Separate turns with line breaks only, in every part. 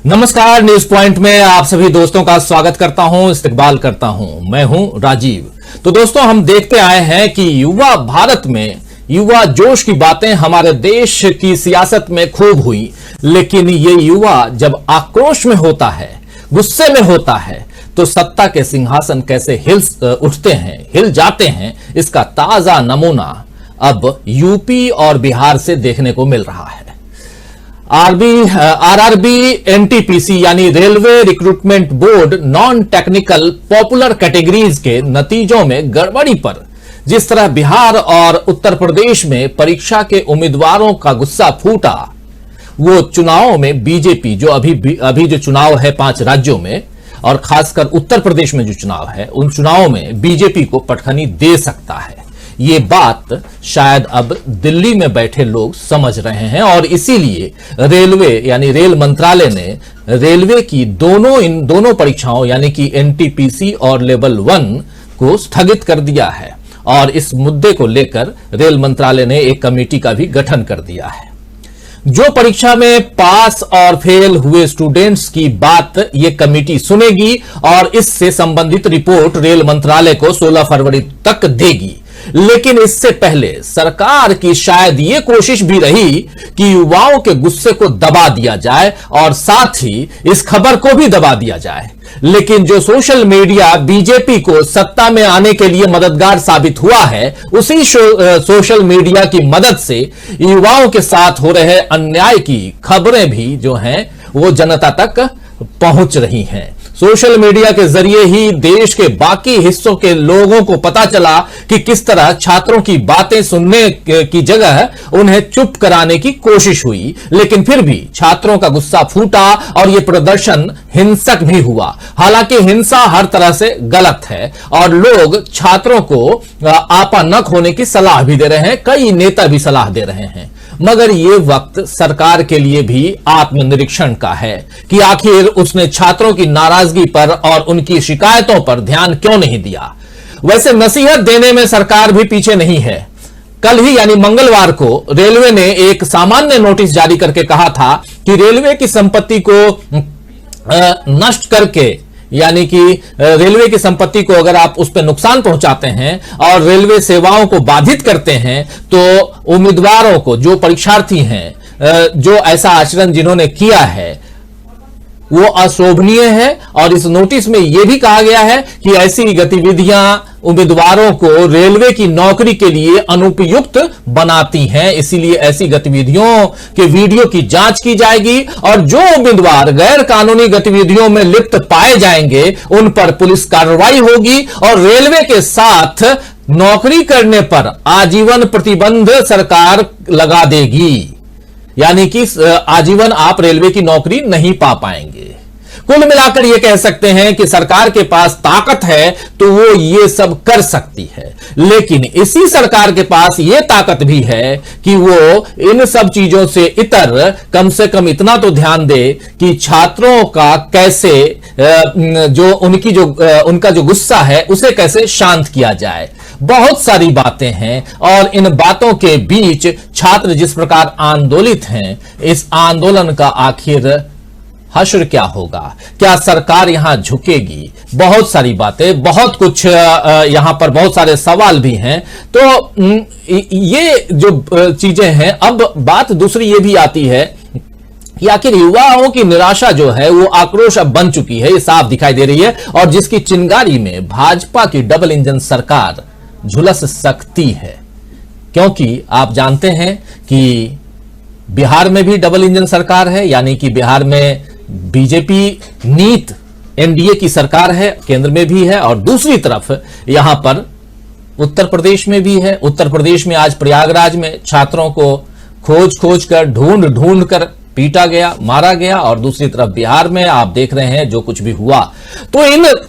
नमस्कार, news point में आप सभी दोस्तों का स्वागत करता हूं, इस्तकबाल करता हूं। मैं हूं राजीव। तो दोस्तों, हम देखते आए हैं कि युवा भारत में युवा जोश की बातें हमारे देश की सियासत में खूब हुई, लेकिन ये युवा जब आक्रोश में होता है, गुस्से में होता है, तो सत्ता के सिंहासन कैसे उठते हैं, हिल जाते हैं, इसका ताजा नमूना अब यूपी और बिहार से देखने को मिल रहा है। आरआरबी एनटीपीसी यानी railway recruitment board non technical popular categories के नतीजों में गड़बड़ी पर जिस तरह बिहार और उत्तर प्रदेश में परीक्षा के उम्मीदवारों का गुस्सा फूटा, वो चुनावों में बीजेपी जो अभी जो चुनाव है 5 राज्यों में और खासकर उत्तर प्रदेश में जो चुनाव है, उन चुनावों में बीजेपी को पटखनी दे सकता है। ये बात शायद अब दिल्ली में बैठे लोग समझ रहे हैं और इसीलिए रेलवे यानी रेल मंत्रालय ने रेलवे की इन दोनों परीक्षाओं यानी कि एनटीपीसी और लेवल 1 को स्थगित कर दिया है और इस मुद्दे को लेकर रेल मंत्रालय ने एक कमेटी का भी गठन कर दिया है जो परीक्षा में पास और फेल हुए स्टूडेंट्स की बात ये कमेटी सुनेगी और इससे संबंधित रिपोर्ट रेल मंत्रालय को 16 फरवरी तक देगी। लेकिन इससे पहले सरकार की शायद ये कोशिश भी रही कि युवाओं के गुस्से को दबा दिया जाए और साथ ही इस खबर को भी दबा दिया जाए। लेकिन जो सोशल मीडिया बीजेपी को सत्ता में आने के लिए मददगार साबित हुआ है, उसी सोशल मीडिया की मदद से युवाओं के साथ हो रहे अन्याय की खबरें भी जो हैं वो जनता तक पहुंच रही हैं। सोशल मीडिया के जरिए ही देश के बाकी हिस्सों के लोगों को पता चला कि किस तरह छात्रों की बातें सुनने की जगह उन्हें चुप कराने की कोशिश हुई, लेकिन फिर भी छात्रों का गुस्सा फूटा और यह प्रदर्शन हिंसक भी हुआ। हालांकि हिंसा हर तरह से गलत है और लोग छात्रों को आपा न खोने की सलाह भी दे रहे हैं, कई नेता भी सलाह दे रहे हैं। मगर यह वक्त सरकार के लिए भी आत्मनिरीक्षण का है कि आखिर उसने छात्रों की नाराजगी पर और उनकी शिकायतों पर ध्यान क्यों नहीं दिया। वैसे नसीहत देने में सरकार भी पीछे नहीं है। कल ही यानी मंगलवार को रेलवे ने एक सामान्य नोटिस जारी करके कहा था कि रेलवे की संपत्ति को नष्ट करके यानी कि रेलवे की संपत्ति को अगर आप उस पर नुकसान पहुंचाते हैं और रेलवे सेवाओं को बाधित करते हैं तो उम्मीदवारों को, जो परीक्षार्थी हैं, जो ऐसा आचरण जिन्होंने किया है वो अशोभनीय है। और इस नोटिस में यह भी कहा गया है कि ऐसी गतिविधियां उम्मीदवारों को रेलवे की नौकरी के लिए अनुपयुक्त बनाती हैं, इसीलिए ऐसी गतिविधियों के वीडियो की जांच की जाएगी और जो उम्मीदवार गैर कानूनी गतिविधियों में लिप्त पाए जाएंगे उन पर पुलिस कार्रवाई होगी और रेलवे के साथ नौकरी करने पर आजीवन प्रतिबंध सरकार लगा देगी, यानी कि आजीवन आप रेलवे की नौकरी नहीं पा पाएंगे। कुल मिलाकर यह कह सकते हैं कि सरकार के पास ताकत है तो वो ये सब कर सकती है, लेकिन इसी सरकार के पास यह ताकत भी है कि वो इन सब चीजों से इतर कम से कम इतना तो ध्यान दे कि छात्रों का कैसे उनका जो गुस्सा है उसे कैसे शांत किया जाए। बहुत सारी बातें हैं और इन बातों के बीच छात्र जिस प्रकार आंदोलित हैं, इस आंदोलन का आखिर हश्र क्या होगा, क्या सरकार यहां झुकेगी, बहुत सारी बातें, बहुत कुछ यहां पर बहुत सारे सवाल भी हैं। तो ये जो चीजें हैं, अब बात दूसरी ये भी आती है कि आखिर युवाओं की निराशा जो है वो आक्रोश अब बन चुकी है, ये साफ दिखाई दे रही है और जिसकी चिंगारी में भाजपा की डबल इंजन सरकार झुलस सकती है। क्योंकि आप जानते हैं कि बिहार में भी डबल इंजन सरकार है, यानी कि बिहार में बीजेपी नीत एनडीए की सरकार है, केंद्र में भी है और दूसरी तरफ यहां पर उत्तर प्रदेश में भी है। उत्तर प्रदेश में आज प्रयागराज में छात्रों को खोज कर ढूंढ कर पीटा गया, मारा गया और दूसरी तरफ बिहार में आप देख रहे हैं जो कुछ भी हुआ। तो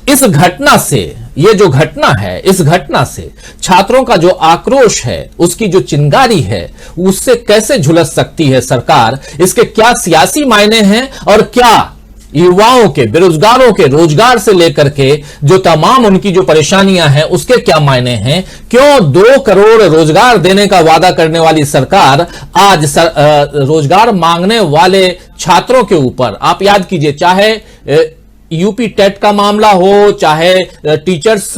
इस घटना से, ये जो घटना है, इस घटना से छात्रों का जो आक्रोश है, उसकी जो चिंगारी है, उससे कैसे झुलस सकती है सरकार, इसके क्या सियासी मायने हैं और क्या युवाओं के, बेरोजगारों के रोजगार से लेकर के जो तमाम उनकी जो परेशानियां हैं उसके क्या मायने हैं? क्यों 2 करोड़ रोजगार देने का वादा करने वाली सरकार आज रोजगार मांगने वाले छात्रों के ऊपर, आप याद कीजिए, चाहे यूपी टेट का मामला हो, चाहे टीचर्स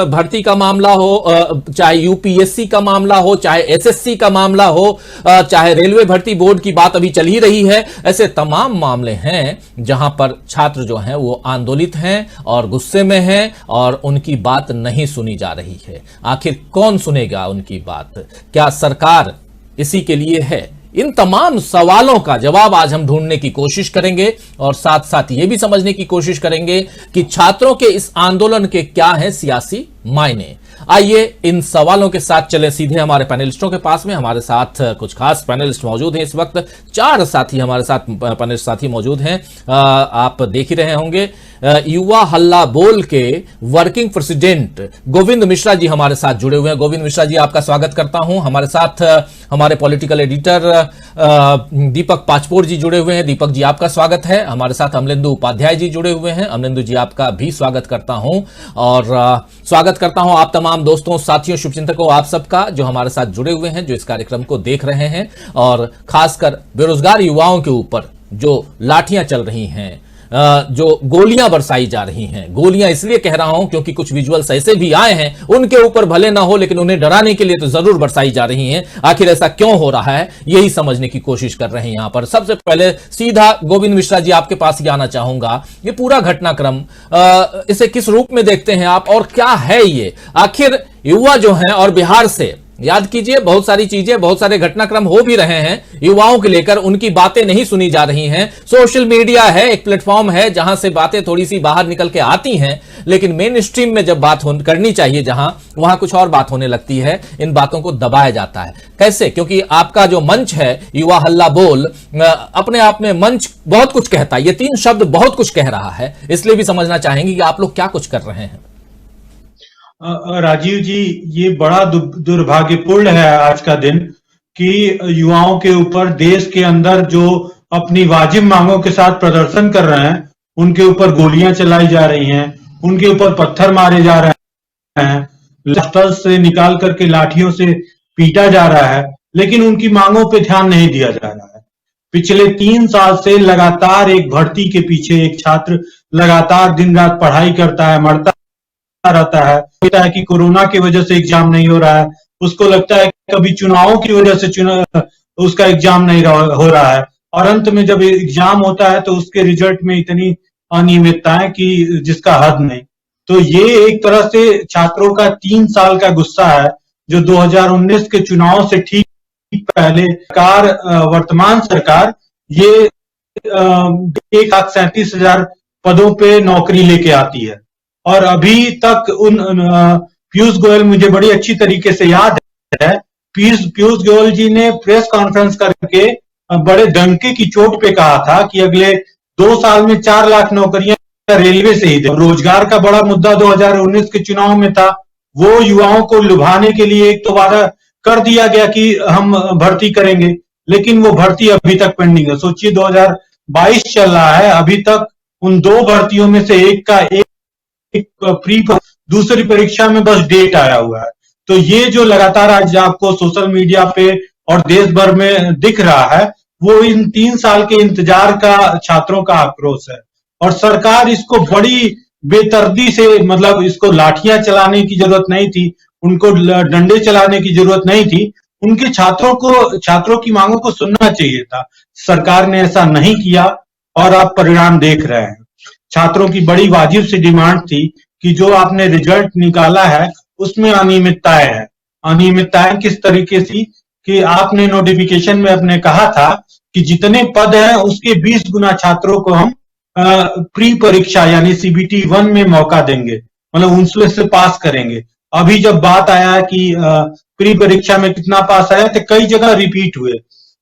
भर्ती का मामला हो, चाहे यूपीएससी का मामला हो, चाहे एसएससी का मामला हो, चाहे रेलवे भर्ती बोर्ड की बात अभी चल ही रही है, ऐसे तमाम मामले हैं जहां पर छात्र जो हैं वो आंदोलित हैं और गुस्से में हैं और उनकी बात नहीं सुनी जा रही है। आखिर कौन सुनेगा उनकी बात? क्या सरकार इसी के लिए है? इन तमाम सवालों का जवाब आज हम ढूंढने की कोशिश करेंगे और साथ साथ यह भी समझने की कोशिश करेंगे कि छात्रों के इस आंदोलन के क्या हैं सियासी मायने। आइए इन सवालों के साथ चले सीधे हमारे पैनलिस्टों के पास में। हमारे साथ कुछ खास पैनलिस्ट मौजूद हैं इस वक्त, 4 साथी हमारे साथ पैनलिस्ट साथी मौजूद हैं। आप देख ही रहे होंगे, युवा हल्ला बोल के वर्किंग प्रेसिडेंट गोविंद मिश्रा जी हमारे साथ जुड़े हुए हैं। गोविंद मिश्रा जी, आपका स्वागत करता हूं। हमारे साथ हमारे पॉलिटिकल एडिटर दीपक पाचपोर जी जुड़े हुए हैं। दीपक जी, आपका स्वागत है। हमारे साथ अमलेंदु उपाध्याय जी जुड़े हुए हैं। अमलेंदु जी, आपका भी स्वागत करता हूं और स्वागत करता हूं आप तमाम दोस्तों, साथियों, शुभचिंतकों, आप सबका जो हमारे साथ जुड़े हुए हैं, जो इस कार्यक्रम को देख रहे हैं और खासकर बेरोजगार युवाओं के ऊपर जो लाठियां चल रही हैं, जो गोलियां बरसाई जा रही हैं। गोलियां इसलिए कह रहा हूं क्योंकि कुछ विजुअल्स ऐसे भी आए हैं, उनके ऊपर भले ना हो लेकिन उन्हें डराने के लिए तो जरूर बरसाई जा रही हैं। आखिर ऐसा क्यों हो रहा है, यही समझने की कोशिश कर रहे हैं यहां पर। सबसे पहले सीधा गोविंद मिश्रा जी आपके पास ही आना चाहूंगा। ये पूरा घटनाक्रम इसे किस रूप में देखते हैं आप और क्या है ये? आखिर युवा जो हैं और बिहार से, याद कीजिए, बहुत सारी चीजें, बहुत सारे घटनाक्रम हो भी रहे हैं युवाओं के लेकर, उनकी बातें नहीं सुनी जा रही हैं। सोशल मीडिया है, एक प्लेटफॉर्म है जहां से बातें थोड़ी सी बाहर निकल के आती हैं, लेकिन मेन स्ट्रीम में जब बात करनी चाहिए जहां, वहां कुछ और बात होने लगती है। इन बातों को दबाया जाता है। कैसे? क्योंकि आपका जो मंच है युवा हल्ला बोल, अपने आप में मंच बहुत कुछ कहता है। ये 3 शब्द बहुत कुछ कह रहा है, इसलिए भी समझना चाहेंगे कि आप लोग क्या कुछ कर रहे हैं।
राजीव जी, ये बड़ा दुर्भाग्यपूर्ण है आज का दिन कि युवाओं के ऊपर देश के अंदर जो अपनी वाजिब मांगों के साथ प्रदर्शन कर रहे हैं, उनके ऊपर गोलियां चलाई जा रही हैं, उनके ऊपर पत्थर मारे जा रहे हैं, पिस्टल से निकाल करके लाठियों से पीटा जा रहा है, लेकिन उनकी मांगों पे ध्यान नहीं दिया जा रहा है। पिछले 3 साल से लगातार एक भर्ती के पीछे एक छात्र लगातार दिन रात पढ़ाई करता है, मरता रहता है। लगता है कि कोरोना की वजह से एग्जाम नहीं हो रहा है, उसको लगता है कभी चुनावों की वजह से उसका एग्जाम नहीं हो रहा है, और अंत में जब एग्जाम होता है तो उसके रिजल्ट में इतनी अनियमितताएं कि जिसका हद नहीं। तो ये एक तरह से छात्रों का 3 साल का गुस्सा है, जो 2019 के चुनाव से ठीक पहले वर्तमान सरकार ये 1,37,000 पदों पे नौकरी लेके आती है, और अभी तक पीयूष गोयल, मुझे बड़ी अच्छी तरीके से याद है, पीयूष गोयल जी ने प्रेस कॉन्फ्रेंस करके बड़े डंके की चोट पे कहा था कि अगले 2 साल में 4 लाख नौकरियां रेलवे से ही दे। रोजगार का बड़ा मुद्दा 2019 के चुनाव में था, वो युवाओं को लुभाने के लिए एक तो वादा कर दिया गया कि हम भर्ती करेंगे, लेकिन वो भर्ती अभी तक पेंडिंग है। सोचिए 2022 चल रहा है, अभी तक उन 2 भर्तियों में से एक का प्री दूसरी परीक्षा में बस डेट आया हुआ है। तो ये जो लगातार आज आपको सोशल मीडिया पे और देश भर में दिख रहा है, वो इन 3 साल के इंतजार का छात्रों का आक्रोश है। और सरकार इसको बड़ी बेदर्दी से, मतलब इसको लाठियां चलाने की जरूरत नहीं थी, उनको डंडे चलाने की जरूरत नहीं थी, उनके छात्रों की मांगों को सुनना चाहिए था। सरकार ने ऐसा नहीं किया और आप परिणाम देख रहे हैं। छात्रों की बड़ी वाजिब सी डिमांड थी कि जो आपने रिजल्ट निकाला है उसमें अनियमितताएं हैं। अनियमितताएं किस तरीके से कि आपने नोटिफिकेशन में अपने कहा था कि जितने पद हैं उसके 20 गुना छात्रों को हम प्री परीक्षा यानी CBT 1 में मौका देंगे, मतलब उनसे से पास करेंगे। अभी जब बात आया कि प्री परीक्षा में कितना पास आया, तो कई जगह रिपीट हुए।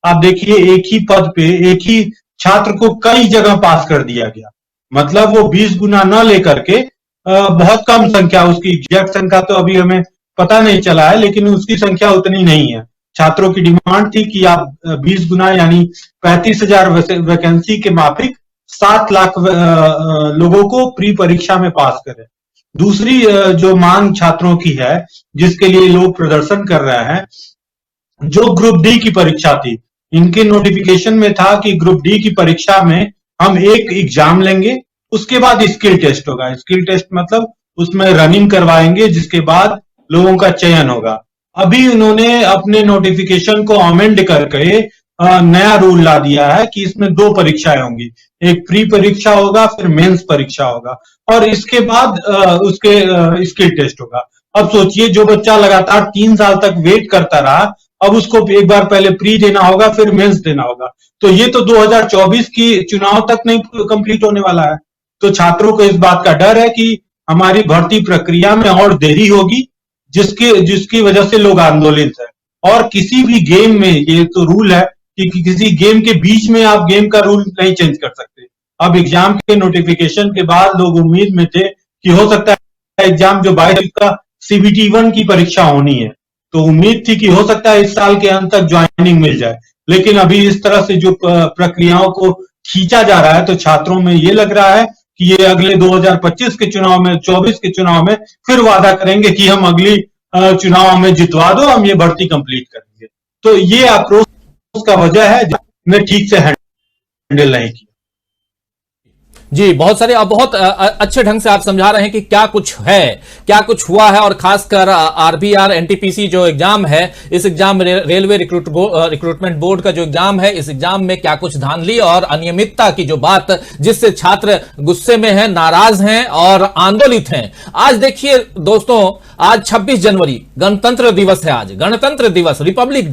आप देखिए, एक ही पद पे एक ही छात्र को कई जगह पास कर दिया गया, मतलब वो 20 गुना न लेकर के बहुत कम संख्या, उसकी एग्जैक्ट संख्या तो अभी हमें पता नहीं चला है, लेकिन उसकी संख्या उतनी नहीं है। छात्रों की डिमांड थी कि आप 20 गुना यानी 35,000 वैकेंसी के माफिक 7 लाख लोगों को प्री परीक्षा में पास करें। दूसरी जो मांग छात्रों की है, जिसके लिए लोग प्रदर्शन कर रहे हैं, जो ग्रुप डी की परीक्षा थी, इनके नोटिफिकेशन में था कि ग्रुप डी की परीक्षा में हम एक एग्जाम लेंगे, उसके बाद स्किल टेस्ट होगा। स्किल टेस्ट मतलब उसमें रनिंग करवाएंगे, जिसके बाद लोगों का चयन होगा। अभी उन्होंने अपने नोटिफिकेशन को अमेंड करके नया रूल ला दिया है कि इसमें 2 परीक्षाएं होंगी, एक प्री परीक्षा होगा, फिर मेंस परीक्षा होगा, और इसके बाद उसके स्किल टेस्ट होगा। अब सोचिए, जो बच्चा लगातार 3 साल तक वेट करता रहा, अब उसको एक बार पहले प्री देना होगा, फिर मेंस देना होगा। तो ये तो 2024 की चुनाव तक नहीं कंप्लीट होने वाला है। तो छात्रों को इस बात का डर है कि हमारी भर्ती प्रक्रिया में और देरी होगी, जिसकी वजह से लोग आंदोलित है। और किसी भी गेम में ये तो रूल है कि किसी गेम के बीच में आप गेम का रूल नहीं चेंज कर सकते। अब एग्जाम के नोटिफिकेशन के बाद लोग उम्मीद में थे कि हो सकता है एग्जाम जो 22 का CBT 1 की परीक्षा होनी है, तो उम्मीद थी कि हो सकता है इस साल के अंत तक ज्वाइनिंग मिल जाए। लेकिन अभी इस तरह से जो प्रक्रियाओं को खींचा जा रहा है, तो छात्रों में ये लग रहा है कि ये अगले 2025 के चुनाव में, 24 के चुनाव में फिर वादा करेंगे कि हम अगली चुनाव हमें जितवा दो, हम ये भर्ती कंप्लीट करेंगे। तो ये आक्रोश का वजह है, मैं ठीक से हैंडल नहीं किया।
जी, बहुत सारे, अब बहुत अच्छे ढंग से आप समझा रहे हैं कि क्या कुछ है, क्या कुछ हुआ है, और खासकर RBR NTPC जो एग्जाम है, इस एग्जाम में रेलवे रिक्रूटमेंट बोर्ड का जो एग्जाम है, इस एग्जाम में क्या कुछ धांधली और अनियमितता की जो बात, जिससे छात्र गुस्से में हैं, नाराज हैं और आंदोलित हैं। आज देखिए दोस्तों, आज 26 जनवरी गणतंत्र दिवस है, आज गणतंत्र दिवस, रिपब्लिक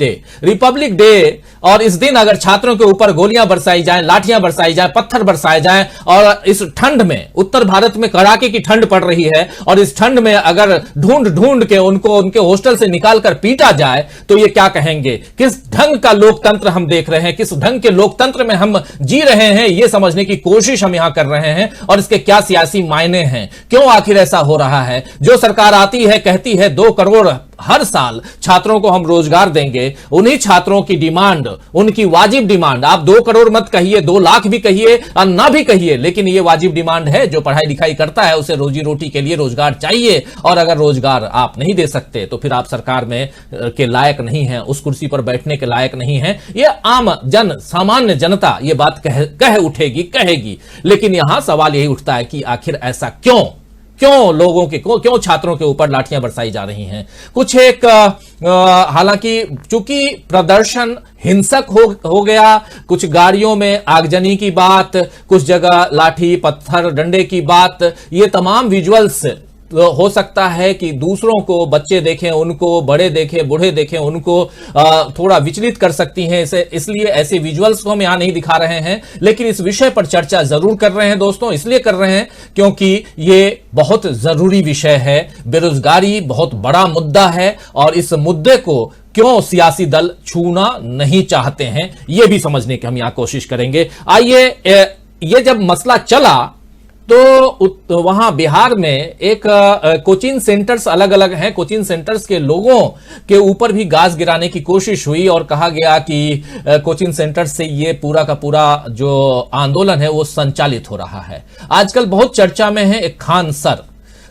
डे, और इस दिन अगर छात्रों के ऊपर गोलियां बरसाई जाएं, लाठियां बरसाई जाएं, पत्थर बरसाए जाएं, और इस ठंड में, उत्तर भारत में कड़ाके की ठंड पड़ रही है, और इस ठंड में अगर ढूंढ के उनको उनके हॉस्टल से निकालकर पीटा जाए, तो ये क्या कहेंगे? किस ढंग का लोकतंत्र हम देख रहे हैं, किस ढंग के लोकतंत्र में हम जी रहे हैं, ये समझने की कोशिश हम यहां कर रहे हैं, और इसके क्या सियासी मायने हैं, क्यों आखिर ऐसा हो रहा है। जो सरकार आती है, कहती है 2 करोड़ हर साल छात्रों को हम रोजगार देंगे, उन्हीं छात्रों की डिमांड, उनकी वाजिब डिमांड, आप 2 करोड़ मत कहिए, 2 लाख भी कहिए और ना भी कहिए, लेकिन ये वाजिब डिमांड है। जो पढ़ाई लिखाई करता है उसे रोजी रोटी के लिए रोजगार चाहिए, और अगर रोजगार आप नहीं दे सकते तो फिर आप सरकार में के लायक नहीं हैं, उस कुर्सी पर बैठने के लायक नहीं हैं। ये आम जन, सामान्य जनता ये बात कह उठेगी, कहेगी। लेकिन यहां सवाल यही उठता है कि आखिर ऐसा क्यों लोगों के क्यों छात्रों के ऊपर लाठियां बरसाई जा रही हैं। कुछ एक हालांकि चूंकि प्रदर्शन हिंसक हो गया, कुछ गाड़ियों में आगजनी की बात, कुछ जगह लाठी पत्थर डंडे की बात, ये तमाम विजुअल्स हो सकता है कि दूसरों को, बच्चे देखें उनको, बड़े देखें, बूढ़े देखें उनको, थोड़ा विचलित कर सकती हैं। इसलिए ऐसे विजुअल्स को हम यहां नहीं दिखा रहे हैं, लेकिन इस विषय पर चर्चा जरूर कर रहे हैं दोस्तों। इसलिए कर रहे हैं क्योंकि ये बहुत जरूरी विषय है। बेरोजगारी बहुत बड़ा मुद्दा है, और इस मुद्दे को क्यों सियासी दल छूना नहीं चाहते हैं, यह भी समझने की हम यहां कोशिश करेंगे। आइए, ये जब मसला चला तो वहां बिहार में एक कोचिंग सेंटर्स अलग अलग हैं, कोचिंग सेंटर्स के लोगों के ऊपर भी गैस गिराने की कोशिश हुई, और कहा गया कि कोचिंग सेंटर से ये पूरा का पूरा जो आंदोलन है वो संचालित हो रहा है। आजकल बहुत चर्चा में है एक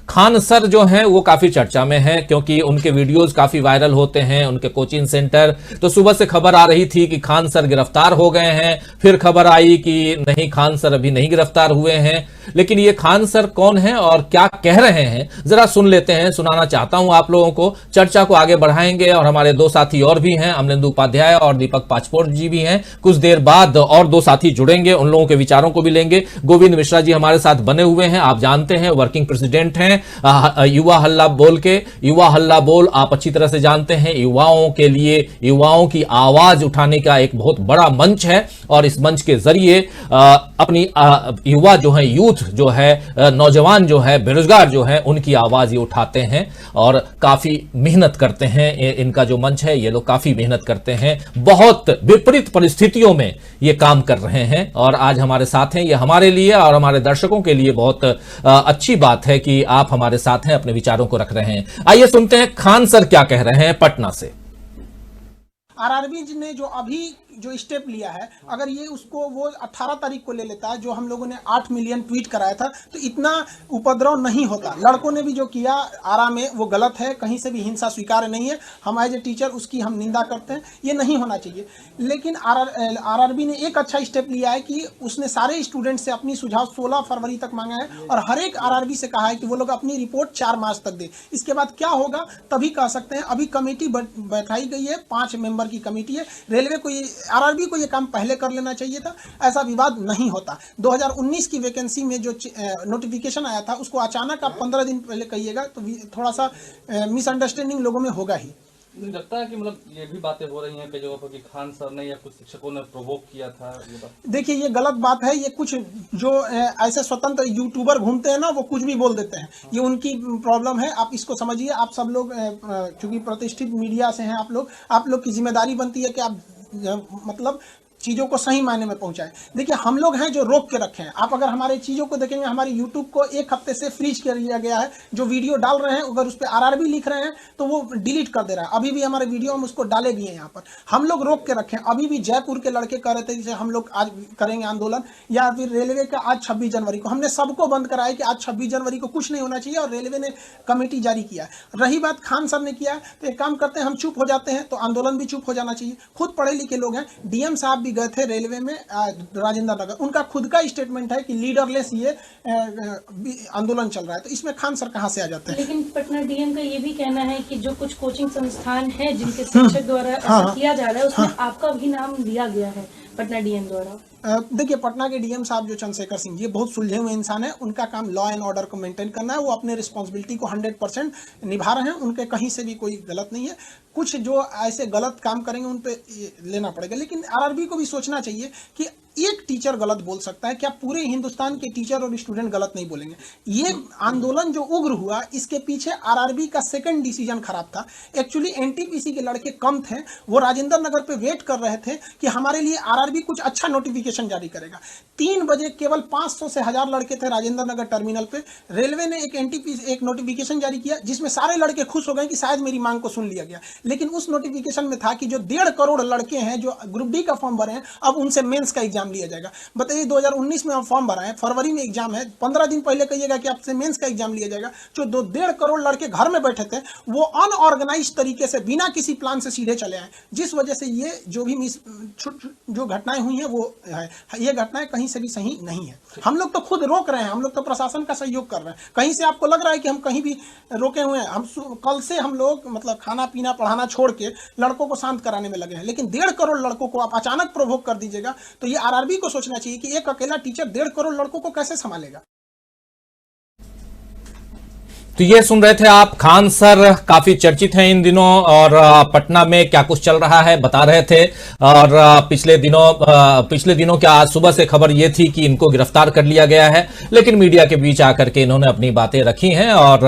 खान सर जो हैं वो काफी चर्चा में है, क्योंकि उनके वीडियोस काफी वायरल होते हैं, उनके कोचिंग सेंटर। तो सुबह से खबर आ रही थी कि खान सर गिरफ्तार हो गए हैं, फिर खबर आई कि नहीं, खान सर अभी नहीं गिरफ्तार हुए हैं। लेकिन ये खान सर कौन है और क्या कह रहे हैं, जरा सुन लेते हैं, सुनाना चाहता हूं आप लोगों को। चर्चा को आगे बढ़ाएंगे, और हमारे 2 साथी और भी हैं, अमलेंदु उपाध्याय और दीपक पाचपोर जी भी हैं। कुछ देर बाद और 2 साथी जुड़ेंगे, उन लोगों के विचारों को भी लेंगे। गोविंद मिश्रा जी हमारे साथ बने हुए हैं, आप जानते हैं, वर्किंग प्रेसिडेंट हैं युवा हल्ला बोल आप अच्छी तरह से जानते हैं, युवाओं के लिए, युवाओं की आवाज उठाने का एक बहुत बड़ा मंच है, और इस मंच के जरिए अपनी युवा जो है, यूथ जो है, नौजवान जो है, बेरोजगार जो है, उनकी आवाज ये उठाते हैं, और काफी मेहनत करते हैं। इनका जो मंच है, ये लोग काफी मेहनत करते हैं, बहुत विपरीत परिस्थितियों में ये काम कर रहे हैं, और आज हमारे साथ हैं। ये हमारे लिए और हमारे दर्शकों के लिए बहुत अच्छी बात है कि आप हमारे साथ हैं, अपने विचारों को रख रहे हैं। आइए सुनते हैं खान सर क्या कह रहे हैं पटना से।
आरआरबी ने जो अभी जो स्टेप लिया है, अगर ये उसको वो 18 तारीख को ले लेता है, जो हम लोगों ने 8 मिलियन ट्वीट कराया था, तो इतना उपद्रव नहीं होता। लड़कों ने भी जो किया आरा में वो गलत है, कहीं से भी हिंसा स्वीकार्य नहीं है। हम एज ए टीचर उसकी हम निंदा करते हैं, ये नहीं होना चाहिए। लेकिन आरआरबी ने एक अच्छा स्टेप लिया है कि उसने सारे स्टूडेंट से अपनी सुझाव 16 फरवरी तक मांगा है और हर एक आरआरबी से कहा है कि वो लोग अपनी रिपोर्ट 4 मार्च तक दे। इसके बाद क्या होगा तभी कह सकते हैं। अभी कमेटी बैठाई गई है, 5 मेंबर की कमेटी है। रेलवे को आरआरबी को ये काम पहले कर लेना चाहिए था, ऐसा विवाद नहीं होता। 2019 की वैकेंसी में जो नोटिफिकेशन आया था उसको अचानक आप 15 दिन पहले कहिएगा तो थोड़ा सा मिसअंडरस्टैंडिंग लोगों में होगा ही।
लगता है कि मतलब ये भी बातें हो रही हैं कई जगहों पर कि खान सर ने या कुछ शिक्षकों ने प्रोवोक किया था।
देखिए ये गलत बात है। ये कुछ जो ऐसे स्वतंत्र यूट्यूबर घूमते हैं ना, वो कुछ भी बोल देते हैं, ये उनकी प्रॉब्लम है। आप इसको समझिए। आप सब लोग चूंकि प्रतिष्ठित मीडिया से हैं, आप लोग की जिम्मेदारी बनती है कि आप मतलब चीज़ों को सही मायने में पहुंचाएं। देखिए हम लोग हैं जो रोक के रखे हैं। आप अगर हमारे चीज़ों को देखेंगे, हमारी यूट्यूब को 1 हफ्ते से फ्रीज कर दिया गया है। जो वीडियो डाल रहे हैं अगर उस पर आरआरबी लिख रहे हैं तो वो डिलीट कर दे रहा है। अभी भी हमारे वीडियो हम उसको डाले भी हैं यहाँ पर। हम लोग रोक के रखे हैं। अभी भी जयपुर के लड़के कह रहे थे जैसे हम लोग आज करेंगे आंदोलन, या फिर रेलवे का आज 26 जनवरी को। हमने सबको बंद कराया कि आज 26 जनवरी को कुछ नहीं होना चाहिए और रेलवे ने कमेटी जारी किया। रही बात खान सर ने किया तो एक काम करते हैं, हम चुप हो जाते हैं तो आंदोलन भी चुप हो जाना चाहिए। खुद पढ़े लिखे लोग हैं। डीएम साहब भी गए थे रेलवे में राजेंद्र नगर, उनका खुद का स्टेटमेंट है कि लीडरलेस ये आंदोलन चल रहा है। तो इसमें खान सर कहां से आ जाते हैं?
लेकिन पटना डीएम का ये भी कहना है कि जो कुछ कोचिंग संस्थान है जिनके शिक्षक द्वारा ऐसा किया जा रहा है उसमें आपका भी नाम लिया गया है पटना डीएम द्वारा।
देखिए पटना के डीएम साहब जो चंद्रशेखर सिंह जी बहुत सुलझे हुए इंसान है। उनका काम लॉ एंड ऑर्डर को मेंटेन करना है। वो अपने रिस्पॉन्सिबिलिटी को 100% निभा रहे हैं। उनके कहीं से भी कोई गलत नहीं है। कुछ जो ऐसे गलत काम करेंगे उन पे लेना पड़ेगा। लेकिन आरआरबी को भी सोचना चाहिए कि एक टीचर गलत बोल सकता है, क्या पूरे हिंदुस्तान के टीचर और स्टूडेंट गलत नहीं बोलेंगे? ये आंदोलन जो उग्र हुआ इसके पीछे आरआरबी का सेकंड डिसीजन खराब था। एक्चुअली एनटीपीसी के लड़के कम थे, वो राजेंद्र नगर पे वेट कर रहे थे कि हमारे लिए आरआरबी कुछ अच्छा नोटिफिकेशन जारी करेगा। 3 बजे केवल 500 से 1000 लड़के थे राजेंद्र नगर टर्मिनल पे। रेलवे ने एक नोटिफिकेशन जारी किया जिसमें सारे लड़के खुश हो गए कि शायद मेरी मांग को सुन लिया गया। लेकिन उस नोटिफिकेशन में था कि जो 1.5 करोड़ लड़के हैं जो ग्रुप डी का फॉर्म भरे हैं, अब उनसे मेंस का एग्जाम लिया जाएगा। बताइए 2019 में हम फॉर्म भरा है, फरवरी में एग्जाम है, 15 दिन पहले कहिएगा कि आपसे मेंस का एग्जाम लिया जाएगा। जो 1.5 करोड़ लड़के घर में बैठे थे वो अनऑर्गेनाइज तरीके से बिना किसी प्लान से सीधे चले आए, जिस वजह से ये जो भी जो घटनाएं हुई हैं वो है, ये घटनाएं कहीं से भी सही नहीं है। हम लोग तो खुद रोक रहे हैं, हम लोग तो प्रशासन का सहयोग कर रहे हैं। कहीं से आपको लग रहा है कि हम कहीं भी रोके हुए हैं? हम कल से हम लोग मतलब खाना पीना पढ़ाना छोड़ के लड़कों को शांत कराने में लगे हैं। लेकिन 1.5 करोड़ लड़कों को आप अचानक प्रोवोक कर दीजिएगा तो ये आरआरबी को सोचना चाहिए कि एक अकेला टीचर 1.5 करोड़ लड़कों को कैसे संभालेगा।
तो ये सुन रहे थे आप। खान सर काफी चर्चित हैं इन दिनों और पटना में क्या कुछ चल रहा है बता रहे थे। और पिछले दिनों क्या आज सुबह से खबर ये थी कि इनको गिरफ्तार कर लिया गया है, लेकिन मीडिया के बीच आकर के इन्होंने अपनी बातें रखी हैं। और